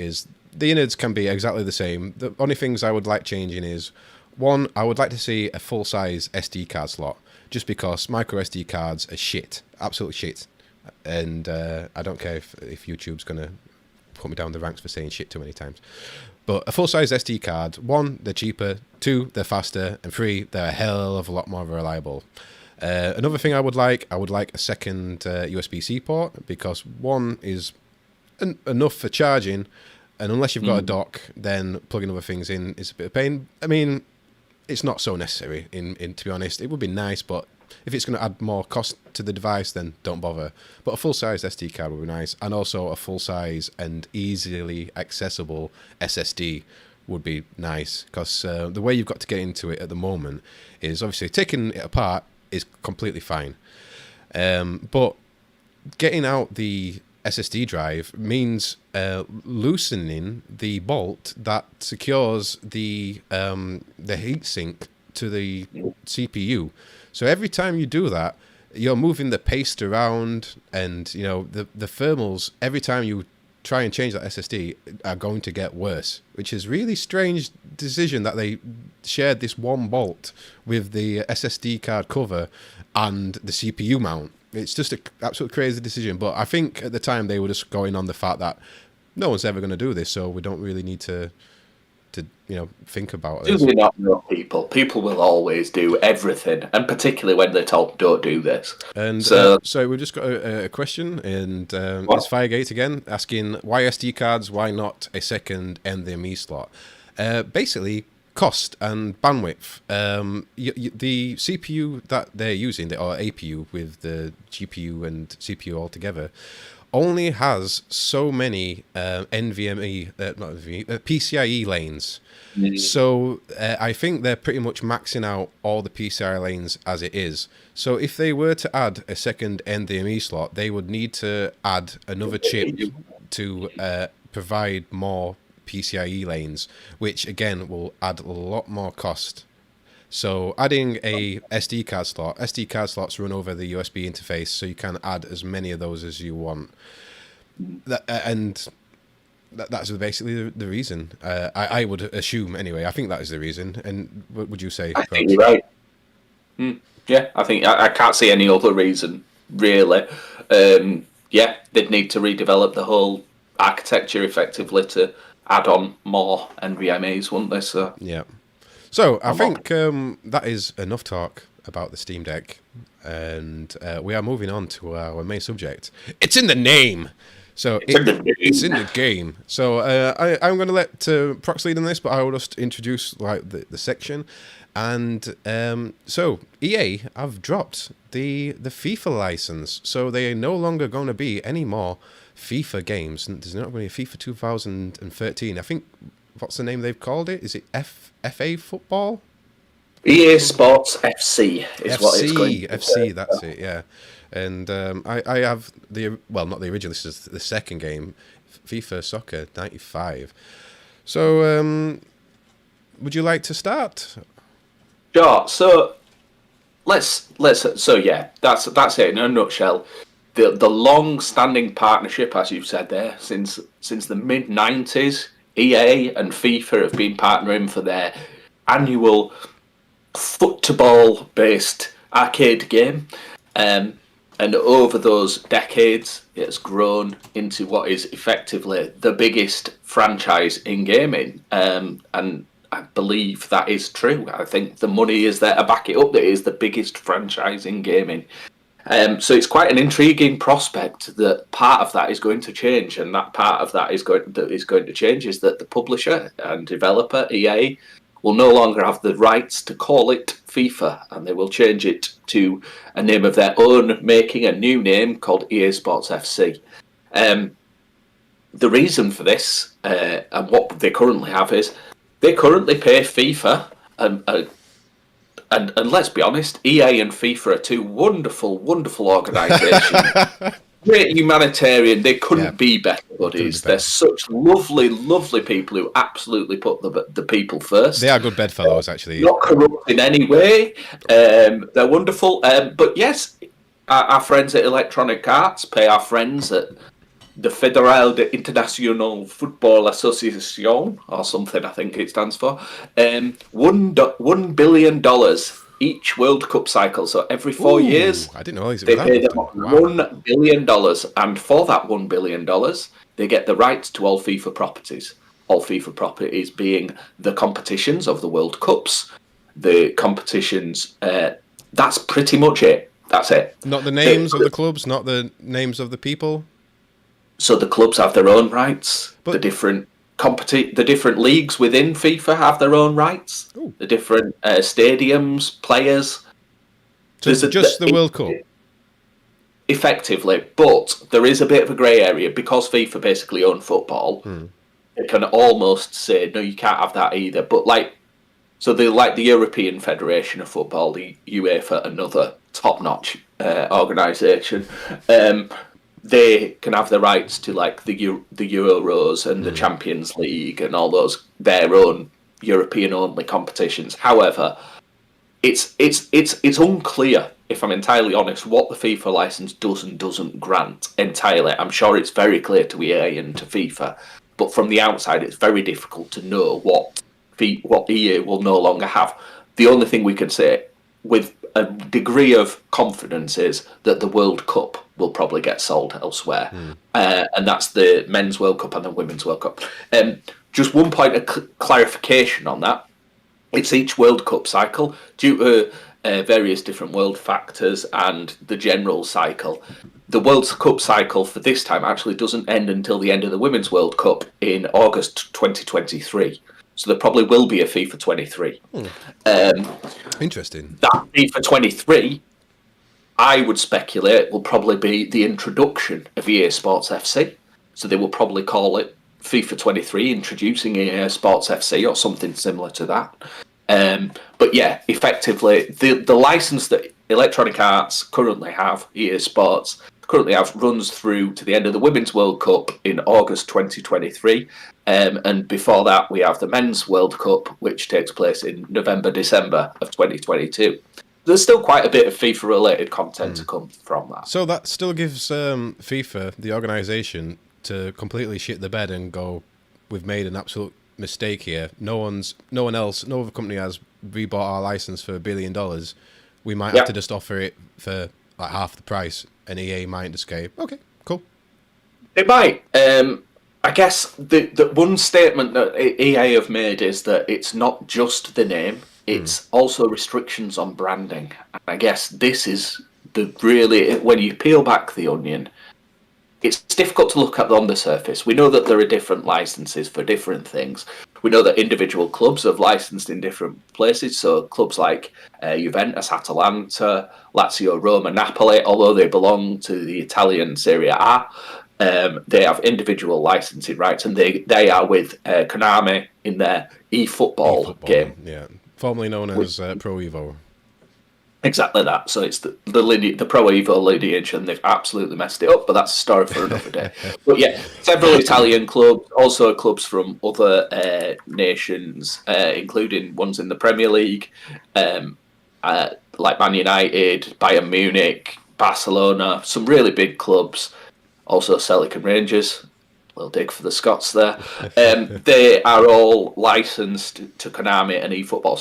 The innards can be exactly the same. The only things I would like changing is, one, I would like to see a full-size SD card slot, just because micro SD cards are shit, absolute shit. And I don't care if YouTube's going to put me down the ranks for saying shit too many times. But a full-size SD card, 1, they're cheaper, 2, they're faster, and 3, they're a hell of a lot more reliable. Another thing I would like a second USB-C port, because 1 is enough for charging, and unless you've got a dock, then plugging other things in is a bit of pain. I mean, it's not so necessary, to be honest. It would be nice, but if it's going to add more cost to the device, then don't bother. But a full-size SD card would be nice, and also a full-size and easily accessible SSD would be nice, because the way you've got to get into it at the moment is obviously taking it apart is completely fine. But getting out the SSD drive means loosening the bolt that secures the heatsink to the CPU. So every time you do that, you're moving the paste around, and the thermals, every time you try and change that SSD, are going to get worse, which is really strange decision that they shared this one bolt with the SSD card cover and the CPU mount. It's just an absolute crazy decision, but I think at the time they were just going on the fact that no one's ever going to do this, so we don't really need to to think about Do this. we not know people? People will always do everything, and particularly when they're told don't do this. And so we've just got a question, and What? it's Firegate again, asking why SD cards, why not a second NVMe slot? Basically, cost and bandwidth. The CPU that they're using, or APU with the GPU and CPU all together, only has so many PCIe lanes. So I think they're pretty much maxing out all the PCI lanes as it is. So if they were to add a second NVMe slot, they would need to add another chip to provide more PCIe lanes, which again will add a lot more cost. So adding a SD card slots run over the USB interface, so you can add as many of those as you want. That's basically the reason. I would assume anyway. I think that is the reason. And what would you say? I think you're right. Yeah, I think I can't see any other reason really. Yeah, they'd need to redevelop the whole architecture effectively to add on more NVMEs, wouldn't they? So yeah. So I think that is enough talk about the Steam Deck, and we are moving on to our main subject. It's in the name. So it's in the game. So I'm going to let Prox lead on this, but I will just introduce like the section. And so EA have dropped the FIFA license, so they are no longer going to be any more FIFA games. There's not going to be a FIFA 2013. I think, what's the name they've called it? Is it FA Football? EA Sports FC is what it's going to FC, that's it, yeah. And I have not the original, this is the second game, FIFA Soccer 95. So, would you like to start? Sure. So let's so yeah, that's it in a nutshell. The long-standing partnership, as you've said there, since the mid-90s, EA and FIFA have been partnering for their annual football-based arcade game. And over those decades, it has grown into what is effectively the biggest franchise in gaming. And I believe that is true. I think the money is there to back it up. That it is the biggest franchise in gaming. So it's quite an intriguing prospect that part of that is going to change, and that part of that is going to change is that the publisher and developer EA will no longer have the rights to call it FIFA, and they will change it to a name of their own, making a new name called EA Sports FC. The reason for this and what they currently have is they currently pay FIFA, and let's be honest, EA and FIFA are two wonderful, wonderful organisations. Great humanitarian, they couldn't be better buddies. They're such lovely, lovely people who absolutely put the people first. They are good bedfellows, actually. Not corrupt in any way. They're wonderful. But yes, our friends at Electronic Arts pay our friends at the Federal de International Football Association, or something I think it stands for, $1 billion each World Cup cycle. So every 4 years, I didn't know they pay them $1 billion. And for that $1 billion, they get the rights to all FIFA properties. All FIFA properties being the competitions of the World Cups, the competitions. That's pretty much it. That's it. Not the names of the clubs, not the names of the people. So the clubs have their own rights. But the different leagues within FIFA have their own rights. Ooh. The different stadiums, players. So just the World Cup? Effectively, but there is a bit of a grey area because FIFA basically own football. They can almost say, no, you can't have that either. But the European Federation of Football, the UEFA, another top-notch organisation. They can have the rights to like the Euros and the Champions League and all those their own European-only competitions. However, it's unclear, if I'm entirely honest, what the FIFA license does and doesn't grant entirely. I'm sure it's very clear to EA and to FIFA, but from the outside, it's very difficult to know what EA will no longer have. The only thing we can say with a degree of confidence is that the World Cup will probably get sold elsewhere. And that's the Men's World Cup and the Women's World Cup. Just one point of clarification on that. It's each World Cup cycle due to various different world factors and the general cycle. The World Cup cycle for this time actually doesn't end until the end of the Women's World Cup in August 2023. So there probably will be a FIFA 23. Interesting. That FIFA 23, I would speculate, will probably be the introduction of EA Sports FC. So they will probably call it FIFA 23, introducing EA Sports FC or something similar to that. But yeah, effectively, the license that Electronic Arts currently have, EA Sports, currently have, runs through to the end of the Women's World Cup in August 2023. And before that, we have the Men's World Cup, which takes place in November, December of 2022. There's still quite a bit of FIFA-related content to come from that. So that still gives FIFA, the organisation, to completely shit the bed and go, we've made an absolute mistake here. No one else, no other company has rebought our license for $1 billion. We might have to just offer it for like half the price, and EA might just go, okay, cool. They might. I guess the one statement that EA have made is that it's not just the name, it's also restrictions on branding. And I guess this is the really, when you peel back the onion, it's difficult to look at on the surface. We know that there are different licenses for different things. We know that individual clubs have licensed in different places. So clubs like Juventus, Atalanta, Lazio, Roma, Napoli, although they belong to the Italian Serie A, they have individual licensing rights, and they are with Konami in their eFootball game. Yeah, formerly known as Pro Evo. Exactly that. So it's the Pro Evo lineage, and they've absolutely messed it up, but that's a story for another day. But yeah, several Italian clubs, also clubs from other nations, including ones in the Premier League, like Man United, Bayern Munich, Barcelona, some really big clubs. Also Celtic and Rangers, little dig for the Scots there. They are all licensed to Konami and eFootball.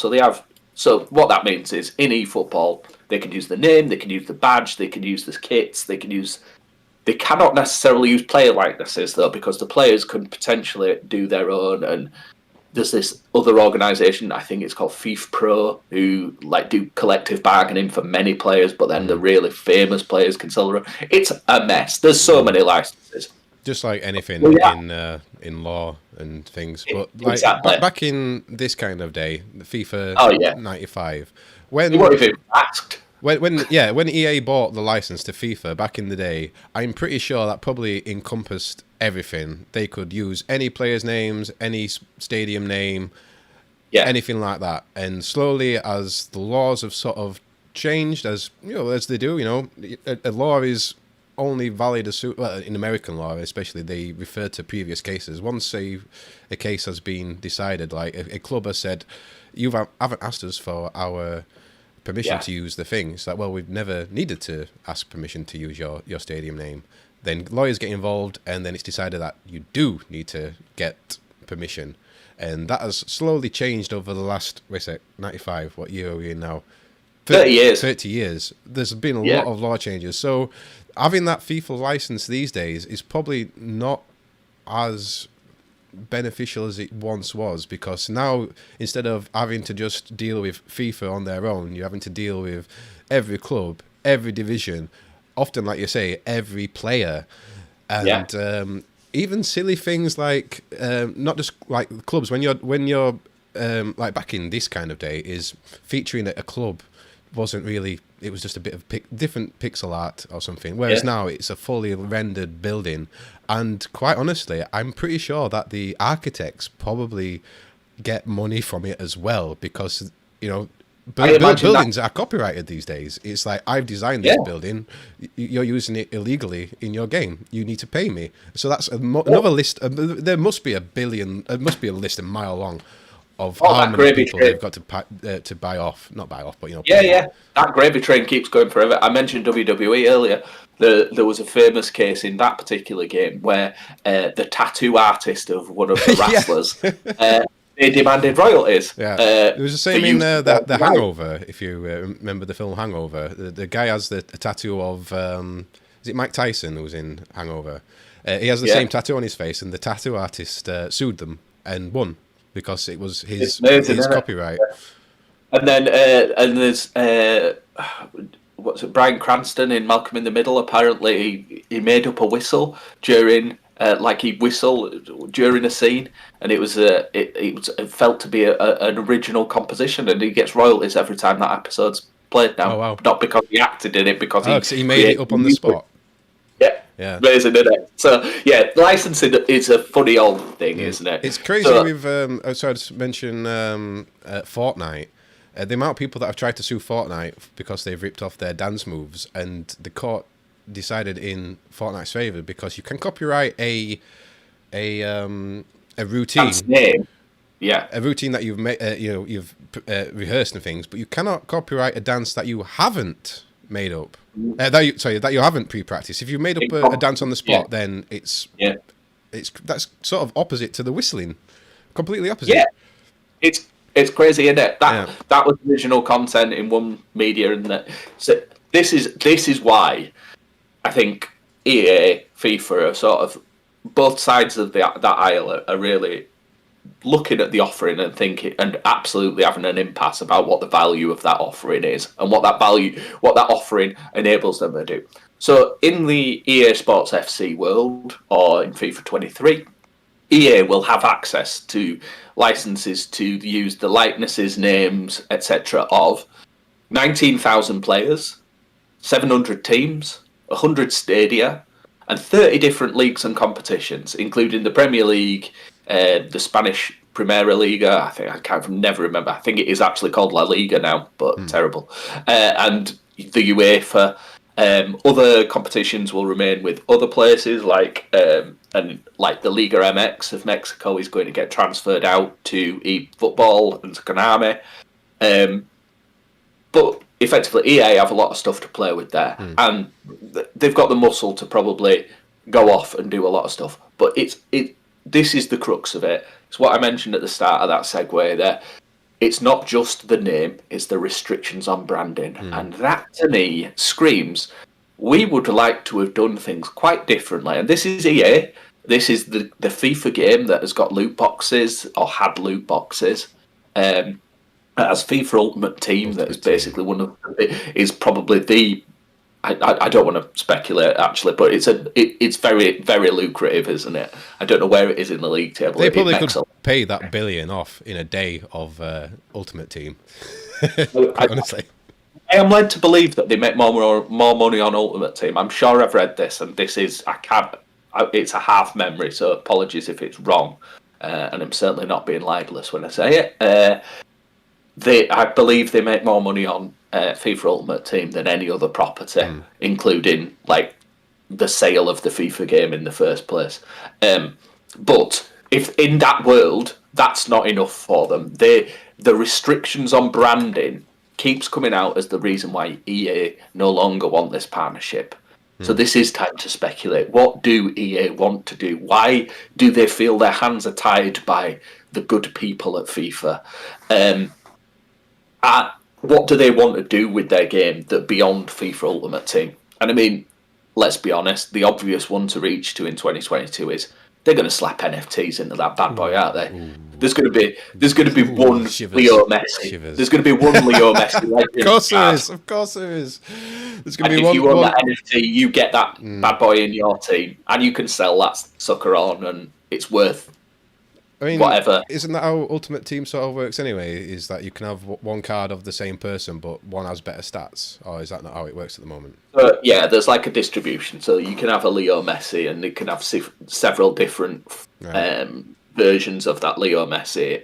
So what that means is in eFootball, they can use the name, they can use the badge, they can use the kits, they cannot necessarily use player likenesses though, because the players could potentially do their own. And there's this other organisation, I think it's called FIFA Pro, who like do collective bargaining for many players, but then the really famous players can sell their own. It's a mess. There's so many licenses. Just like anything in law and things, but like exactly. back in this kind of day, the FIFA 95, when you weren't even asked. When EA bought the license to FIFA back in the day, I'm pretty sure that probably encompassed everything. They could use any players' names, any stadium name, anything like that. And slowly, as the laws have sort of changed, as they do, a law is only valid in American law, especially, they refer to previous cases. Once a case has been decided, like a club has said, you haven't asked us for our permission to use the thing. It's like, well, we've never needed to ask permission to use your stadium name. Then lawyers get involved, and then it's decided that you do need to get permission. And that has slowly changed over the last, 95, what year are we in now? 30 years. 30 years. There's been a lot of law changes. So having that FIFA license these days is probably not as beneficial as it once was, because now instead of having to just deal with FIFA on their own, you're having to deal with every club, every division, often, like you say, every player, and even silly things like not just like clubs. When you're like back in this kind of day, is featuring a club wasn't really, it was just a bit of different pixel art or something, whereas now it's a fully rendered building. And quite honestly, I'm pretty sure that the architects probably get money from it as well, because buildings are copyrighted these days. It's like, I've designed this building, you're using it illegally in your game, you need to pay me. So that's another list. There must be a list a mile long of how many people they've got to buy off, not buy off, but that gravy train keeps going forever. I mentioned WWE earlier. There was a famous case in that particular game where the tattoo artist of one of the wrestlers they demanded royalties. It was the same in the Hangover. If you remember the film Hangover, the guy has the tattoo of is it Mike Tyson who was in Hangover? He has the same tattoo on his face, and the tattoo artist sued them and won because it was It's amazing, his isn't it? copyright. And then and there's what's it? Bryan Cranston in Malcolm in the Middle. Apparently, he made up a whistle during like he whistled during a scene, and it was it felt to be an original composition, and he gets royalties every time that episode's played now. Oh, wow. Not because he acted in it, because He made it up on the spot. Yeah, amazing, isn't it? So yeah, licensing is a funny old thing, isn't it? It's crazy with sorry to mention Fortnite. The amount of people that have tried to sue Fortnite because they've ripped off their dance moves, and the court decided in Fortnite's favor because you can copyright a routine. That's name. Yeah, a routine that you've made, you've rehearsed and things, but you cannot copyright a dance that you haven't made up. That you haven't pre-practiced. If you made up a dance on the spot, then it's that's sort of opposite to the whistling, completely opposite. Yeah, it's crazy, isn't it? That was original content in one media, and that. So this is why I think EA, FIFA are sort of both sides of that aisle are really looking at the offering and thinking and absolutely having an impasse about what the value of that offering is and what that offering enables them to do. So in the EA Sports FC world, or in FIFA 23, EA will have access to licenses to use the likenesses, names, etc. of 19,000 players, 700 teams, 100 stadia, and 30 different leagues and competitions, including the Premier League, the Spanish Primera Liga. I can't never remember. I think it is actually called La Liga now, but terrible. And the UEFA. Other competitions will remain with other places, like the Liga MX of Mexico is going to get transferred out to eFootball and to Konami. But effectively, EA have a lot of stuff to play with there, and they've got the muscle to probably go off and do a lot of stuff. But this is the crux of it. It's what I mentioned at the start of that segue there. It's not just the name, it's the restrictions on branding. And that, to me, screams, we would like to have done things quite differently. And this is EA. This is the FIFA game that has got loot boxes, or had loot boxes. As FIFA Ultimate Team, that is basically is probably the... I don't want to speculate, actually, but it's very, very lucrative, isn't it? I don't know where it is in the league table. They probably could pay that $1 billion off in a day of Ultimate Team. Honestly, I am led to believe that they make more money on Ultimate Team. I'm sure I've read this, and this is it's a half memory, so apologies if it's wrong, and I'm certainly not being libelous when I say it. I believe they make more money on FIFA Ultimate Team than any other property, including like the sale of the FIFA game in the first place. But if in that world, that's not enough for them. The restrictions on branding keeps coming out as the reason why EA no longer want this partnership. So this is time to speculate. What do EA want to do? Why do they feel their hands are tied by the good people at FIFA? What do they want to do with their game that beyond FIFA Ultimate Team? And I mean, let's be honest, the obvious one to reach to in 2022 is they're going to slap NFTs into that bad boy, aren't they? There's going to be one shivers. Leo Messi. Shivers. There's going to be one Leo Messi. Of course there is. There's going to be if you own one... that NFT, you get that bad boy in your team, and you can sell that sucker on, and it's worth whatever. Isn't that how Ultimate Team sort of works anyway? Is that you can have one card of the same person, but one has better stats? Or is that not how it works at the moment? Yeah, there's like a distribution. So you can have a Leo Messi, and it can have several different versions of that Leo Messi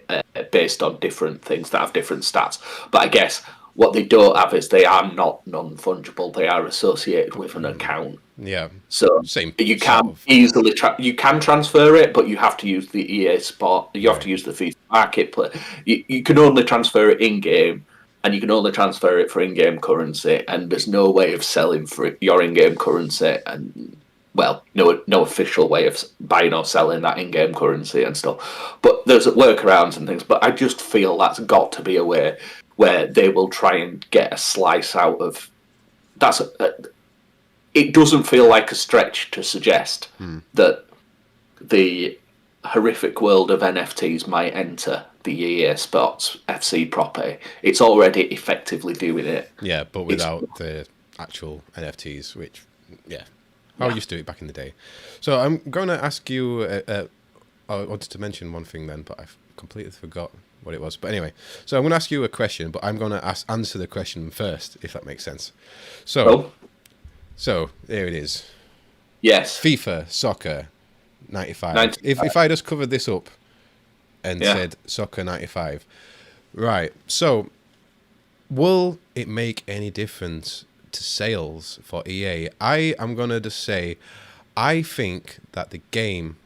based on different things that have different stats. But I guess what they don't have is they are not non-fungible. They are associated with an account. Yeah. So you can easily you can transfer it, but you have to use the EA Sport. You have to use the FIFA Marketplace. You can only transfer it in game, and you can only transfer it for in-game currency. And there's no way of selling for your in-game currency, and no official way of buying or selling that in-game currency and stuff. But there's workarounds and things. But I just feel that's got to be a way where they will try and get a slice out of. It doesn't feel like a stretch to suggest that horrific world of NFTs might enter the EA Sports FC property, it's already effectively doing it. Yeah, but without the actual NFTs, which, how I used to do it back in the day. So I'm going to ask you, I wanted to mention one thing then, but I've completely forgot what it was. But anyway, so I'm going to ask you a question, but I'm going to answer the question first, if that makes sense. So there it is. Yes. FIFA, soccer, 95. If I just covered this up and said soccer 95, right, so will it make any difference to sales for EA? I am going to just say, I think that the game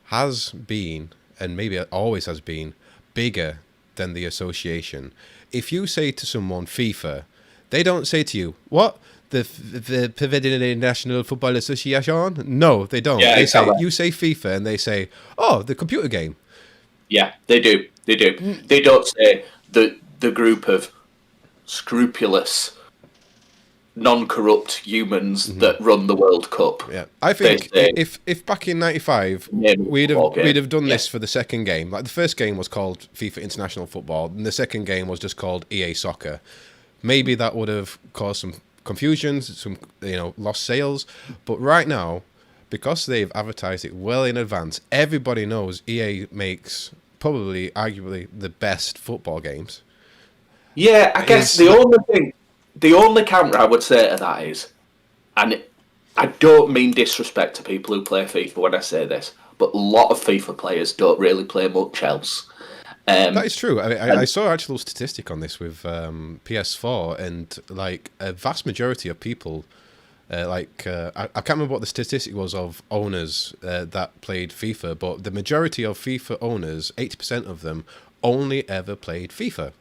has been, and maybe it always has been, bigger than the association. If you say to someone FIFA, they don't say to you, what? The Provincial National Football Association? No, they don't. Yeah, You say FIFA, and they say, oh, the computer game. Yeah, they do. They do. They don't say the group of scrupulous, non-corrupt humans that run the World Cup. Yeah, I think if back in 95 we'd have done this for the second game. Like the first game was called FIFA International Football, and the second game was just called EA Soccer. Maybe that would have caused some confusion, some lost sales. But right now, because they've advertised it well in advance, everybody knows EA makes probably, arguably, the best football games. Yeah, I guess the only counter I would say to that is, and I don't mean disrespect to people who play FIFA when I say this, but a lot of FIFA players don't really play much else. That is true. I saw an actual statistic on this with PS4, and like a vast majority of people, I can't remember what the statistic was of owners that played FIFA, but the majority of FIFA owners, 80% of them, only ever played FIFA.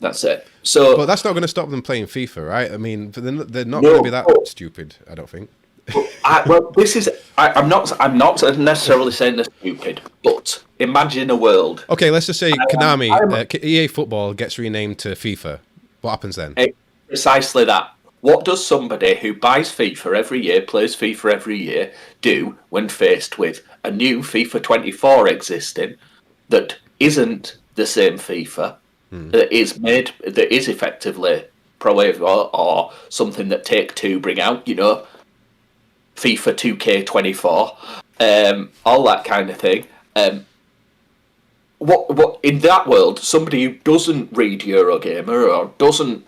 That's it. So, but that's not going to stop them playing FIFA, right? I mean, they're not going to be that stupid, I don't think. I'm not necessarily saying they're stupid, but imagine a world. Okay, let's just say Konami, EA Football gets renamed to FIFA. What happens then? Precisely that. What does somebody who buys FIFA every year, plays FIFA every year, do when faced with a new FIFA 24 existing that isn't the same FIFA, that is effectively Pro Evo or something that Take-Two bring out, FIFA 2K24, all that kind of thing. What in that world, somebody who doesn't read Eurogamer or doesn't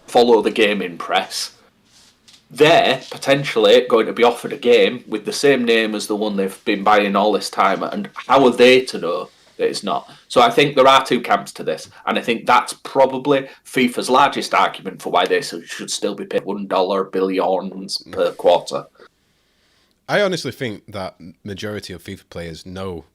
follow the gaming press, they're potentially going to be offered a game with the same name as the one they've been buying all this time, and how are they to know that it's not? So I think there are two camps to this, and I think that's probably FIFA's largest argument for why they should still be paid $1 billions per quarter. I honestly think that majority of FIFA players know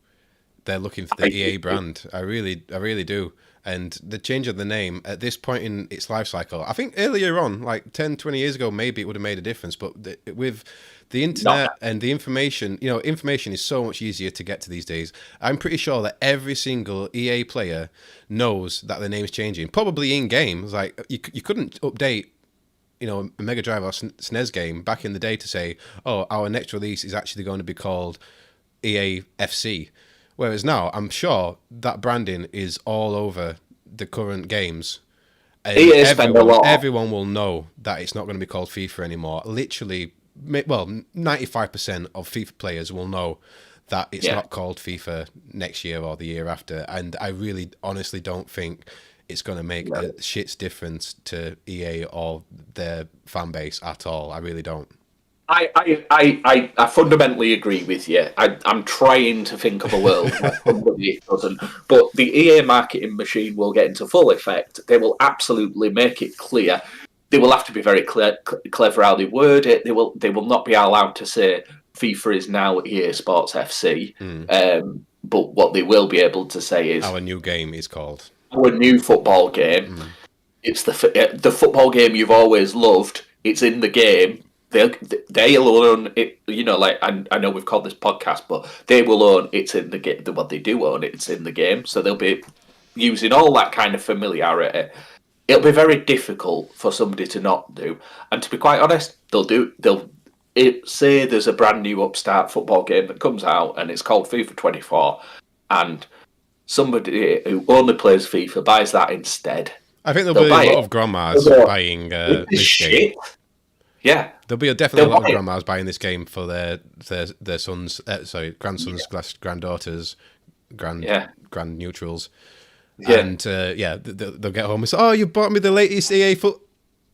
they're looking for the EA brand. I really do. And the change of the name at this point in its life cycle, I think earlier on, like 10, 20 years ago, maybe it would have made a difference. But with the internet and the information, information is so much easier to get to these days. I'm pretty sure that every single EA player knows that the name's changing. Probably in games, like you couldn't update, a Mega Drive or SNES game back in the day to say, oh, our next release is actually going to be called EA FC. Whereas now, I'm sure that branding is all over the current games. And everyone will know that it's not going to be called FIFA anymore. Literally, 95% of FIFA players will know that it's not called FIFA next year or the year after. And I really, honestly don't think it's going to make a shit's difference to EA or their fan base at all. I really don't. I fundamentally agree with you. I'm trying to think of a world where somebody doesn't. But the EA marketing machine will get into full effect. They will absolutely make it clear. They will have to be very clever how they word it. They will not be allowed to say FIFA is now EA Sports FC. But what they will be able to say is our new game is called our new football game. It's the football game you've always loved. It's in the game. They'll own it, I know we've called this podcast, but they will own it's in the game. What they do own it's in the game, so they'll be using all that kind of familiarity. It'll be very difficult for somebody to not do, and to be quite honest, they'll say there's a brand new upstart football game that comes out and it's called FIFA 24, and somebody who only plays FIFA buys that instead. I think there'll be a lot of grandmas buying this game. Yeah, there'll be definitely a lot of grandmas buying this game for their sons, grandsons, granddaughters, grand neutrals. Yeah. And they'll get home and say, "Oh, you bought me the latest EA foot."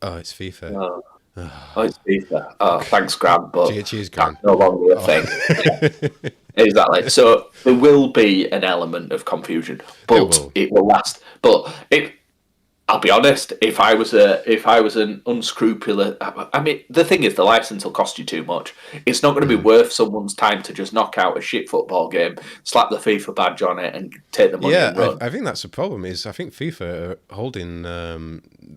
Oh, it's FIFA. Oh, it's FIFA. Oh, thanks, Gran. But cheers, Gran. No longer a thing. Exactly. So there will be an element of confusion, but it will last. But I'll be honest. If I was an unscrupulous, I mean, the thing is, the license will cost you too much. It's not going to be worth someone's time to just knock out a shit football game, slap the FIFA badge on it, and take the money. And run. I think that's the problem. Is I think FIFA are holding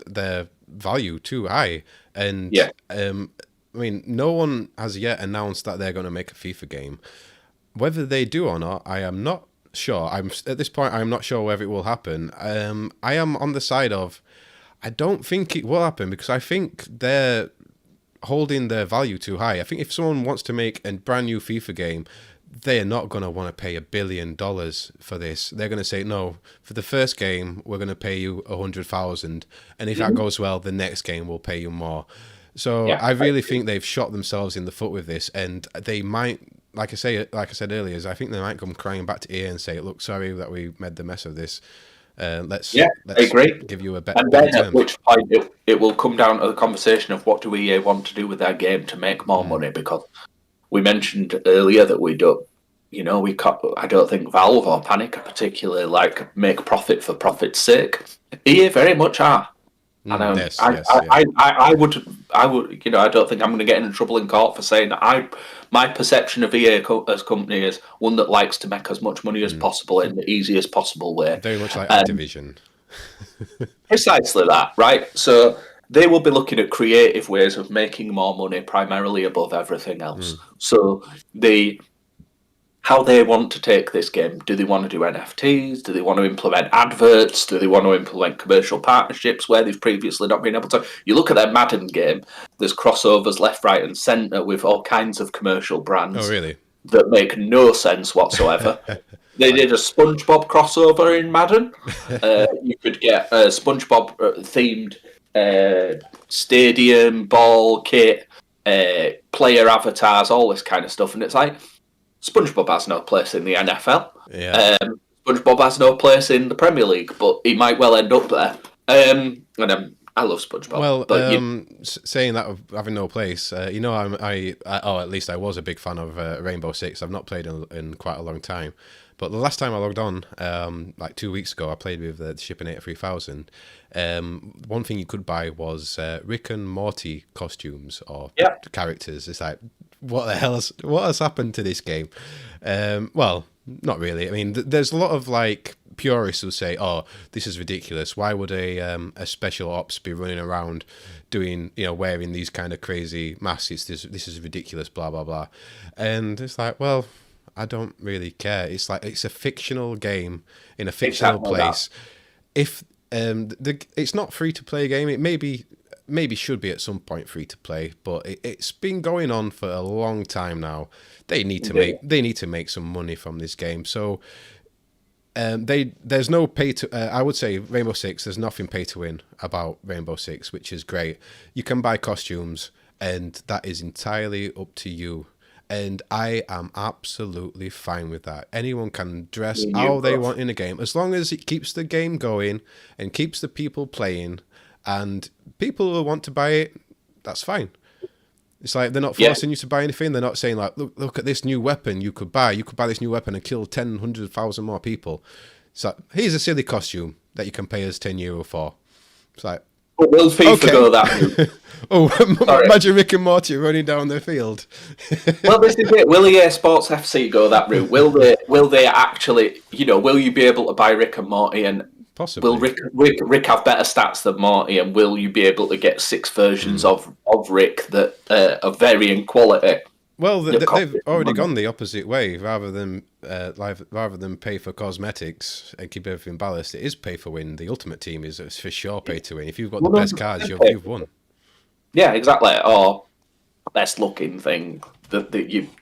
their value too high, and I mean, no one has yet announced that they're going to make a FIFA game. Whether they do or not, I am not sure. At this point, I'm not sure whether it will happen. I am on the side of, I don't think it will happen, because I think they're holding their value too high. I think if someone wants to make a brand new FIFA game, they're not going to want to pay $1 billion for this. They're going to say, no, for the first game, we're going to pay you 100,000. And if that goes well, the next game will pay you more. So I really think they've shot themselves in the foot with this, and they might, like I said earlier, I think they might come crying back to EA and say, look, sorry that we made the mess of this. Let's agree. Give you a better And then at which point it will come down to the conversation of what do EA want to do with their game to make more money, because we mentioned earlier that we don't, I don't think Valve or Panic particularly like make profit for profit's sake. EA very much are. And I would, I don't think I'm going to get into trouble in court for saying that my perception of EA as company is one that likes to make as much money as possible in the easiest possible way. Very much like Activision. Precisely that, right? So they will be looking at creative ways of making more money, primarily above everything else. So how they want to take this game. Do they want to do NFTs? Do they want to implement adverts? Do they want to implement commercial partnerships where they've previously not been able to? You look at their Madden game, there's crossovers left, right, and centre with all kinds of commercial brands. Oh, really? That make no sense whatsoever. They did a SpongeBob crossover in Madden. You could get a SpongeBob-themed stadium, ball, kit, player avatars, all this kind of stuff. And it's like, SpongeBob has no place in the NFL. Yeah. SpongeBob has no place in the Premier League, but he might well end up there. I love SpongeBob. Well, saying that of having no place, or at least I was a big fan of Rainbow Six. I've not played in quite a long time, but the last time I logged on, like 2 weeks ago, I played with the Shippinator 3000. One thing you could buy was Rick and Morty costumes or characters. It's like, what has happened to this game? Well, not really. I mean, there's a lot of like purists who say, "Oh, this is ridiculous. Why would a special ops be running around doing, wearing these kind of crazy masks? This is ridiculous." Blah blah blah. And it's like, well, I don't really care. It's like it's a fictional game in a fictional place. If it's not free to play game, it maybe should be at some point free to play, but it's been going on for a long time now. They need to make some money from this game. So there's no pay to. I would say Rainbow Six. There's nothing pay to win about Rainbow Six, which is great. You can buy costumes, and that is entirely up to you. And I am absolutely fine with that. Anyone can dress how they want in a game, as long as it keeps the game going and keeps the people playing. And people who want to buy it, that's fine. It's like they're not forcing you to buy anything. They're not saying like, look at this new weapon you could buy. You could buy this new weapon and kill 100,000 more people. It's like, here's a silly costume that you can pay us €10 for. It's like, will FIFA go that route? Imagine Rick and Morty running down the field. Well, this is it. Will EA Sports FC go that route? Will they actually, will you be able to buy Rick and Morty, and possibly will Rick have better stats than Morty, and will you be able to get 6 versions of Rick that are varying quality? Well, they've already gone the opposite way. Rather than pay for cosmetics and keep everything balanced, it is pay for win. The Ultimate Team is for sure pay to win. If you've got the best cards, you've won. Yeah, exactly. Or best looking thing that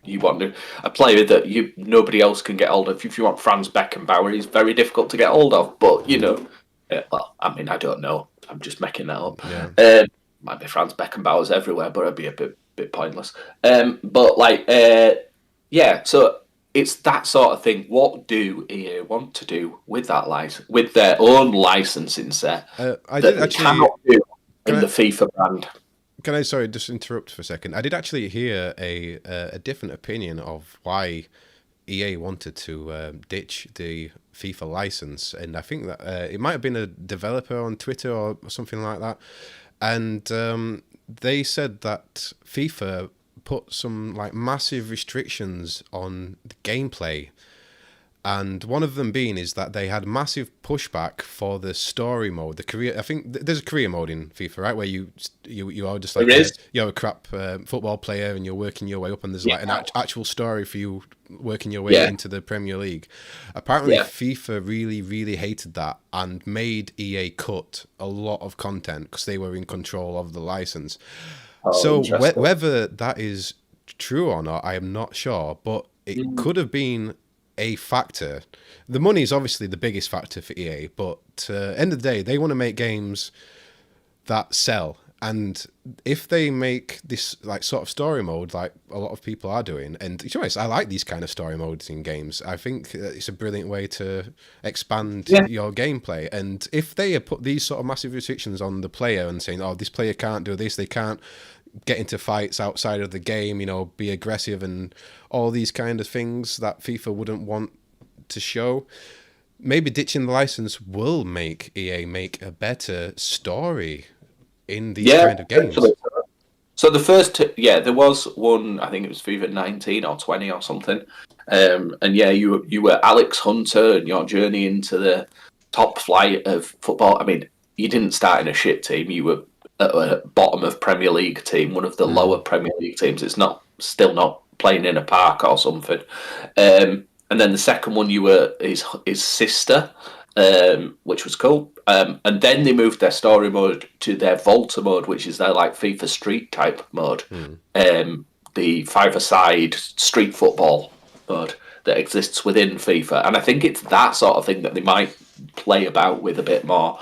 you want to, a player that nobody else can get hold of. If you want Franz Beckenbauer, he's very difficult to get hold of. But well, I mean, I don't know. I'm just making that up. Yeah. Might be Franz Beckenbauer's everywhere, but it'd be a bit pointless. Yeah. So it's that sort of thing. What do EA want to do with that license, with their own licensing set? I did actually cannot do in the FIFA brand. Can I, sorry, just interrupt for a second? I did actually hear a different opinion of why EA wanted to ditch the FIFA license, and I think that it might have been a developer on Twitter or something like that, and they said that FIFA put some like massive restrictions on the gameplay. And one of them being is that they had massive pushback for the story mode, the career. I think there's a career mode in FIFA, right, where you are just like you're a crap football player and you're working your way up, and there's like an actual story for you working your way into the Premier League. Apparently, FIFA really, really hated that and made EA cut a lot of content because they were in control of the license. So whether that is true or not, I am not sure, but it could have been a factor. The money is obviously the biggest factor for EA, but end of the day, they want to make games that sell. And if they make this like sort of story mode, like a lot of people are doing, and to be honest, I like these kind of story modes in games. I think it's a brilliant way to expand your gameplay. And if they have put these sort of massive restrictions on the player and saying, "Oh, this player can't do this, they can't get into fights outside of the game, be aggressive," and all these kind of things that FIFA wouldn't want to show, maybe ditching the license will make EA make a better story in these kind of games. So the first, there was one, I think it was FIFA 19 or 20 or something, and you were Alex Hunter, and your journey into the top flight of football. I mean, you didn't start in a shit team. You were at the bottom of Premier League team, one of the lower Premier League teams. It's still not playing in a park or something. And then the second one, you were his sister, which was cool. And then they moved their story mode to their Volta mode, which is their like FIFA Street type mode. The five-a-side street football mode that exists within FIFA. And I think it's that sort of thing that they might play about with a bit more.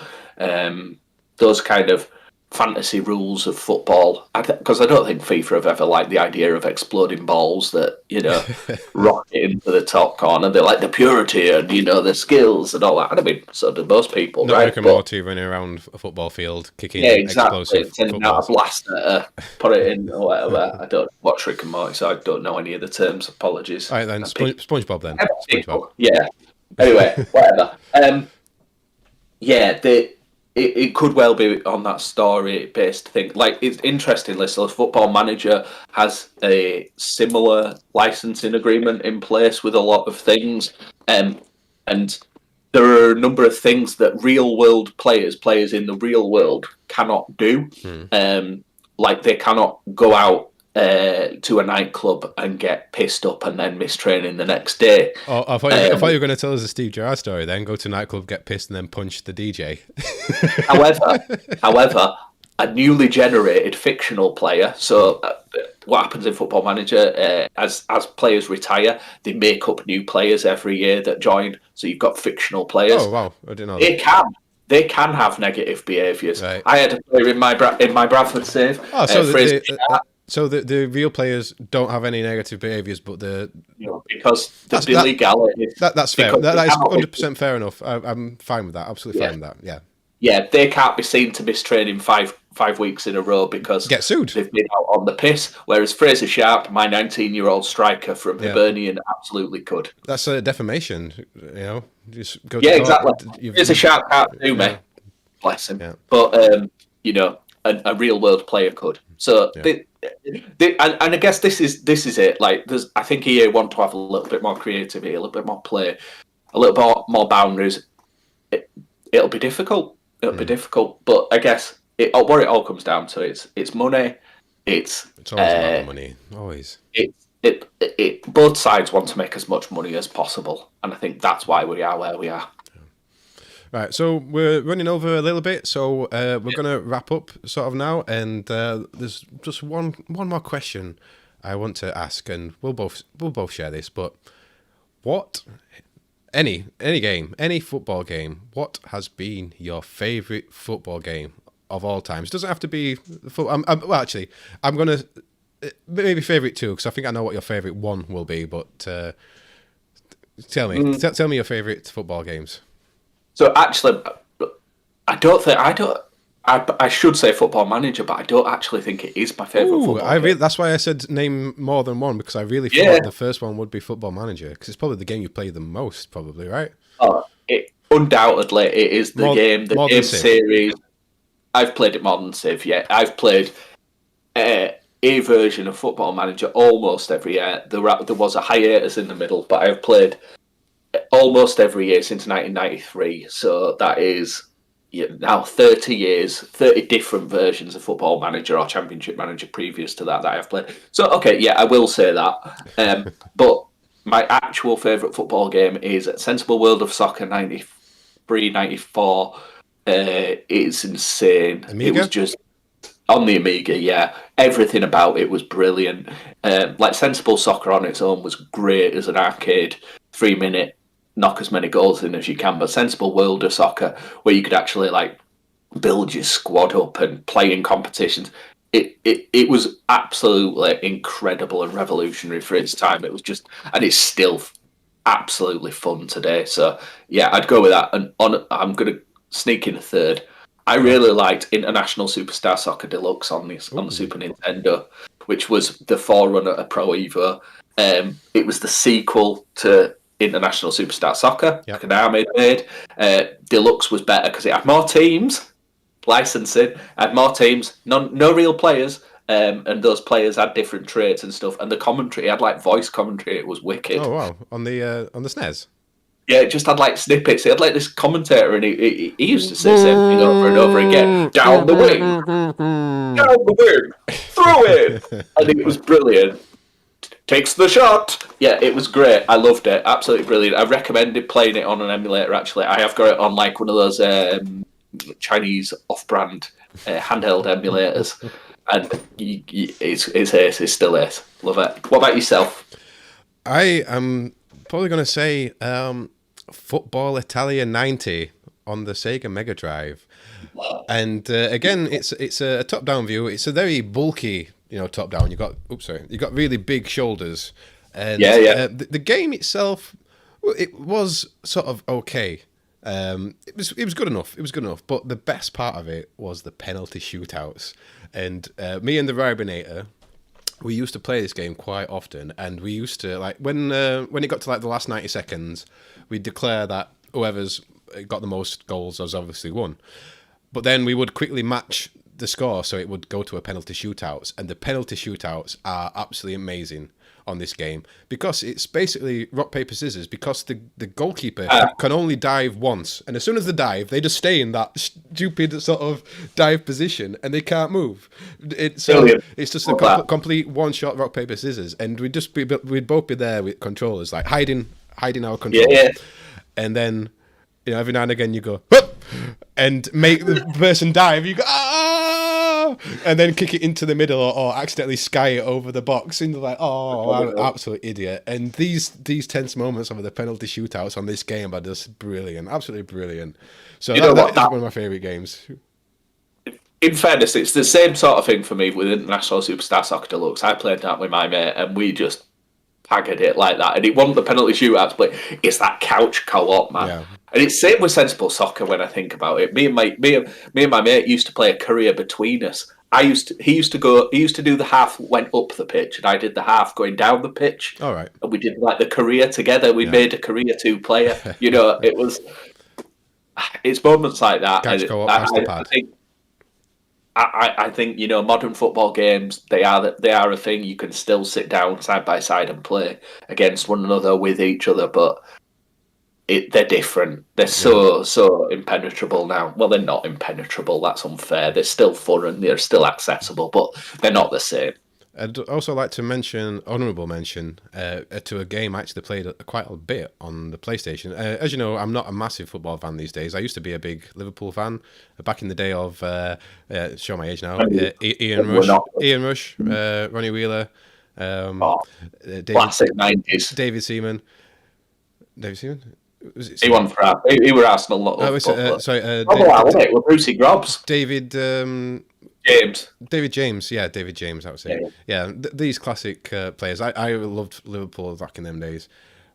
Those kind of fantasy rules of football, because I don't think FIFA have ever liked the idea of exploding balls that rocket into the top corner. They like the purity and the skills and all that. And I mean, so do most people, not right? Rick and Morty running around a football field kicking explosive sending out a blaster, put it in or whatever. I don't watch Rick and Morty, so I don't know any of the terms. Apologies. All right then, SpongeBob then. SpongeBob. Yeah. Anyway, whatever. It could well be on that story-based thing. Like, it's interestingly, so Football Manager has a similar licensing agreement in place with a lot of things, and there are a number of things that real-world players in the real world cannot do. Like, they cannot go out to a nightclub and get pissed up and then miss training the next day. Oh, I thought you were going to tell us a Steve Gerrard story. Then go to a nightclub, get pissed, and then punch the DJ. However, a newly generated fictional player. So, what happens in Football Manager? As players retire, they make up new players every year that join. So you've got fictional players. Oh wow, I didn't know that. They can have negative behaviours. Right. I had a player in my Bradford save. Oh, so the real players don't have any negative behaviours, but because the illegality. That's fair. That is 100% fair enough. I'm fine with that. Absolutely fine with that. Yeah. Yeah, they can't be seen to miss training five weeks in a row because get sued. They've been out on the piss. Whereas Fraser Sharp, my 19-year-old striker from Hibernian, absolutely could. That's a defamation. Just go. Yeah, exactly. Fraser Sharp can't do me. Bless him. Yeah. But a real world player could. So and I guess this is it. Like, I think EA want to have a little bit more creativity, a little bit more play, a little bit more boundaries. It'll be difficult. It'll be difficult. But I guess what it all comes down to it's money. It's always about money. Always. Both sides want to make as much money as possible, and I think that's why we are where we are. Right, so we're running over a little bit, so we're gonna wrap up sort of now, and there's just one more question I want to ask, and we'll both share this. But what any game, any football game, what has been your favourite football game of all times? It doesn't have to be well, actually, I'm gonna maybe favourite two, because I think I know what your favourite one will be. But tell me your favourite football games. So actually, I should say Football Manager, but I don't actually think it is my favourite football game. That's why I said name more than one, because I really thought the first one would be Football Manager, because it's probably the game you play the most, probably, right? Undoubtedly, it is the game series. I've played it more than Civ, yeah. I've played a version of Football Manager almost every year. There was a hiatus in the middle, but I've played almost every year since 1993. So that is now 30 years, 30 different versions of Football Manager or Championship Manager previous to that I have played. So, okay, yeah, I will say that. But my actual favourite football game is Sensible World of Soccer 93, 94. It's insane. Amiga? It was just on the Amiga, yeah. Everything about it was brilliant. Like Sensible Soccer on its own was great as an arcade 3-minute knock as many goals in as you can, but Sensible World of Soccer, where you could actually like build your squad up and play in competitions, it was absolutely incredible and revolutionary for its time. It was just, and it's still absolutely fun today. So yeah, I'd go with that. And I'm gonna sneak in a third. I really liked International Superstar Soccer Deluxe on the Super Nintendo, which was the forerunner of Pro Evo. It was the sequel to International Superstar Soccer, Konami made. Deluxe was better because it had more teams, licensing, had more teams, no real players, and those players had different traits and stuff. And the commentary had like voice commentary. It was wicked. Oh wow! On the SNES. Yeah, it just had like snippets. It had like this commentator, and he used to say the same thing over and over again. Down the wing, down the wing, throw it, and it was brilliant. Takes the shot. Yeah, it was great. I loved it. Absolutely brilliant. I recommended playing it on an emulator, actually. I have got it on like one of those Chinese off-brand handheld emulators. And it's ace. It's still ace. Love it. What about yourself? I am probably going to say Football Italia 90 on the Sega Mega Drive. And again, it's a top-down view. It's a very bulky top down. You got really big shoulders, and the game itself, it was sort of okay. It was good enough. It was good enough. But the best part of it was the penalty shootouts. And me and the Ribinator, we used to play this game quite often, and we used to like when it got to like the last 90 seconds, we'd declare that whoever's got the most goals has obviously won. But then we would quickly match the score, so it would go to a penalty shootouts, and the penalty shootouts are absolutely amazing on this game because it's basically rock paper scissors, because the goalkeeper can only dive once, and as soon as they dive, they just stay in that stupid sort of dive position and they can't move. It's just a complete one shot rock paper scissors, and we'd both be there with controllers like hiding our controllers, and then every now and again you go Hup! And make the person dive. You go and then kick it into the middle, or accidentally sky it over the box, and you're like, I'm an absolute idiot. And these tense moments of the penalty shootouts on this game are just brilliant, absolutely brilliant. So that is one of my favourite games. In fairness, it's the same sort of thing for me with International Superstar Soccer Deluxe. I played that with my mate, and we just paggered it like that. And it wasn't the penalty shootouts, but it's that couch co-op, man. Yeah. And it's same with Sensible Soccer when I think about it. Me and my mate used to play a career between us. He used to do the half went up the pitch, and I did the half going down the pitch. All right. And we did like the career together. We made a career 2 player. It's moments like that. Couch co-op, I think modern football games, they are a thing. You can still sit down side by side and play against one another with each other, but they're different. They're so impenetrable now. Well, they're not impenetrable. That's unfair. They're still fun and they're still accessible, but they're not the same. I'd also like to mention, honourable mention, to a game I actually played quite a bit on the PlayStation. As you know, I'm not a massive football fan these days. I used to be a big Liverpool fan back in the day of, show my age now, Ian Rush, Ronnie Wheeler, classic 90s. David Seaman. David Seaman? He won for us. He were Arsenal. David, Brucey Grobs. David... James. David James, I would say. Yeah, these classic players. I loved Liverpool back in them days.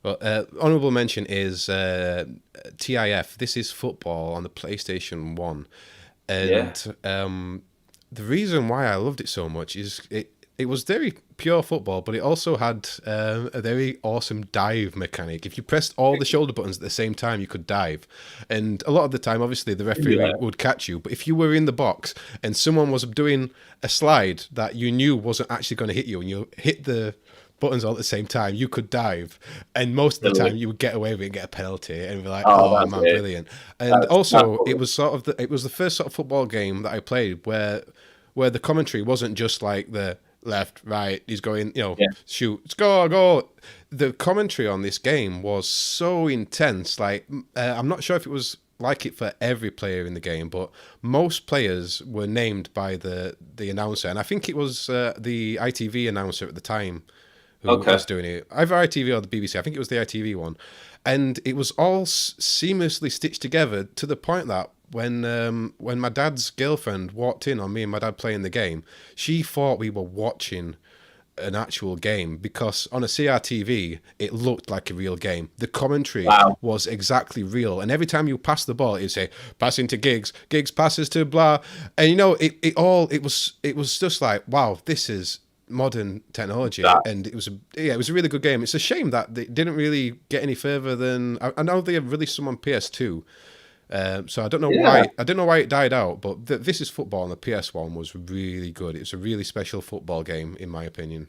But honourable mention is TIF. This is football on the PlayStation 1. And the reason why I loved it so much is it was very pure football, but it also had a very awesome dive mechanic. If you pressed all the shoulder buttons at the same time, you could dive. And a lot of the time, obviously, the referee would catch you. But if you were in the box and someone was doing a slide that you knew wasn't actually going to hit you, and you hit the buttons all at the same time, you could dive. And most of the time, you would get away with it and get a penalty. And be like, oh man, brilliant. And also, it was the first sort of football game that I played where the commentary wasn't just like the left, right, he's going, shoot, score, goal. The commentary on this game was so intense. Like, I'm not sure if it was like it for every player in the game, but most players were named by the announcer. And I think it was the ITV announcer at the time who was doing it. Either ITV or the BBC. I think it was the ITV one. And it was all seamlessly stitched together to the point that when my dad's girlfriend walked in on me and my dad playing the game, she thought we were watching an actual game because on a CRTV it looked like a real game. The commentary was exactly real, and every time you pass the ball, it'd say passing to Giggs passes to blah, and it was just like, wow, this is modern technology, and it was a really good game. It's a shame that they didn't really get any further than I know they have released some on PS2. So I don't know why it died out, but This Is Football on the PS1 was really good. It's a really special football game, in my opinion.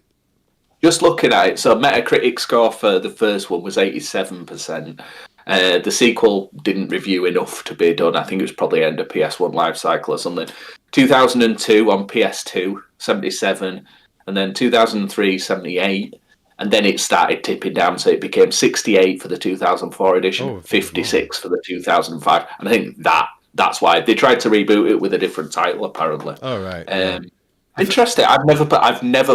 Just looking at it, so Metacritic score for the first one was 87%. The sequel didn't review enough to be done. I think it was probably end of PS1 life cycle or something. 2002 on PS2, 77, and then 2003, 78. And then it started tipping down, so it became 68 for the 2004 edition, 56 for the 2005. And I think that's why they tried to reboot it with a different title, apparently. Oh, right. Interesting. I've never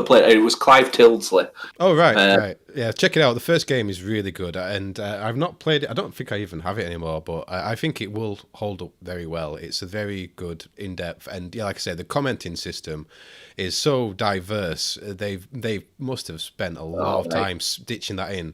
played it. It was Clive Tildesley. Oh, right, right. Yeah, check it out. The first game is really good, and I've not played it. I don't think I even have it anymore, but I think it will hold up very well. It's a very good, in-depth, and like I said, the commenting system is so diverse. They must have spent a lot of time stitching that in.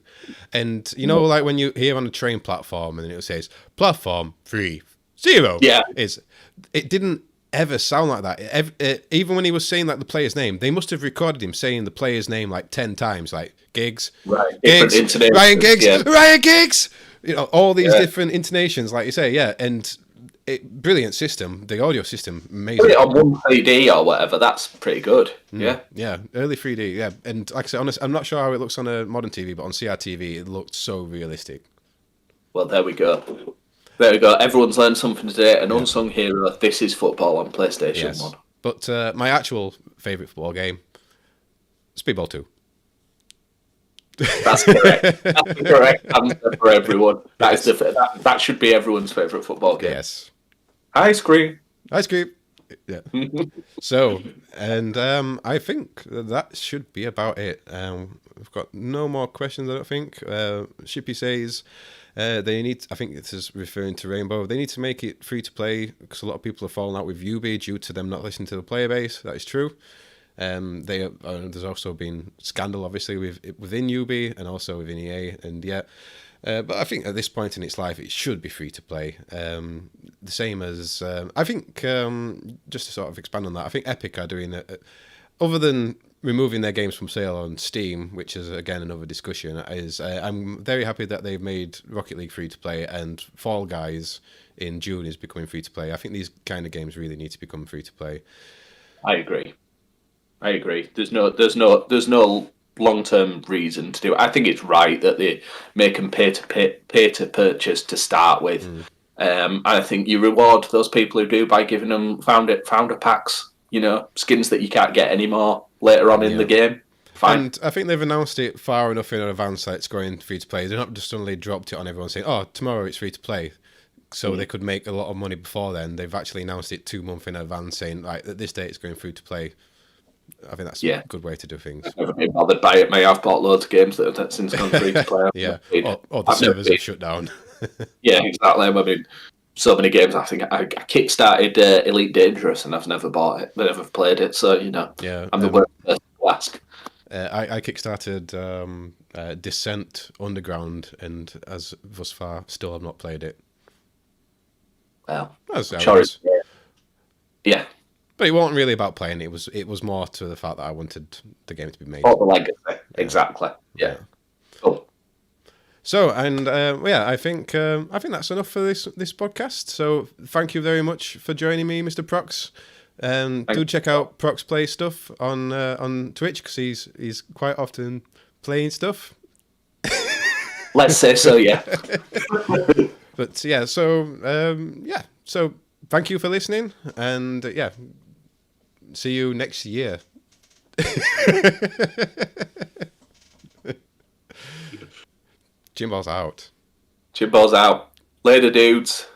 And like when you hear on a train platform and it says platform 30, it didn't ever sound like that. Even when he was saying like the player's name, they must have recorded him saying the player's name like 10 times, like Giggs, Giggs, Ryan Giggs, Ryan Giggs. All these different intonations, like you say, and brilliant system. The audio system, amazing. Put it on 1 3D or whatever. That's pretty good. Yeah, early 3D. Yeah, and like I said, honestly, I'm not sure how it looks on a modern TV, but on CRTV, it looked so realistic. Well, there we go. Everyone's learned something today. An unsung hero. This Is Football on PlayStation 1. But my actual favourite football game, Speedball 2. That's correct. That's the correct answer for everyone. That should be everyone's favourite football game. Yes. Ice cream. Yeah. So, and I think that should be about it. We've got no more questions, I don't think. Shippy says they need, I think this is referring to Rainbow, they need to make it free to play because a lot of people are falling out with Ubi due to them not listening to the player base. That is true. There's also been scandal, obviously, within Ubi and also within EA, and but I think at this point in its life, it should be free to play. The same as I think, just to sort of expand on that, I think Epic are doing it. Other than removing their games from sale on Steam, which is again another discussion, is I'm very happy that they've made Rocket League free to play and Fall Guys in June is becoming free to play. I think these kind of games really need to become free to play. I agree. There's no long-term reason to do it. I think it's right that they make them pay to purchase to start with. I think you reward those people who do by giving them founder packs skins that you can't get anymore later on in the game. Fine. And I think they've announced it far enough in advance that it's going free to play. They're not just suddenly dropped it on everyone saying, "Oh, tomorrow it's free to play," so they could make a lot of money before then. They've actually announced it 2 months in advance, saying like at this date it's going free to play. I think that's a good way to do things. I've never been bothered by it, mate. I've bought loads of games that have since gone free to play. Yeah, or the servers have shut down. Yeah, exactly. I mean, so many games. I think I kickstarted Elite Dangerous, and I've never bought it, but never played it. So I'm the worst person to ask. I kickstarted Descent Underground, and as thus far, still have not played it. Well, sure yeah. But it wasn't really about playing. It was more to the fact that I wanted the game to be made. Oh, the legacy, exactly. Yeah. Cool. So, and I think that's enough for this podcast. So, thank you very much for joining me, Mr. Prox. Do check out Prox Play stuff on Twitch, because he's quite often playing stuff. Let's say so, yeah. But yeah, so thank you for listening, and see you next year. Chinballs out. Chinballs out. Later, dudes.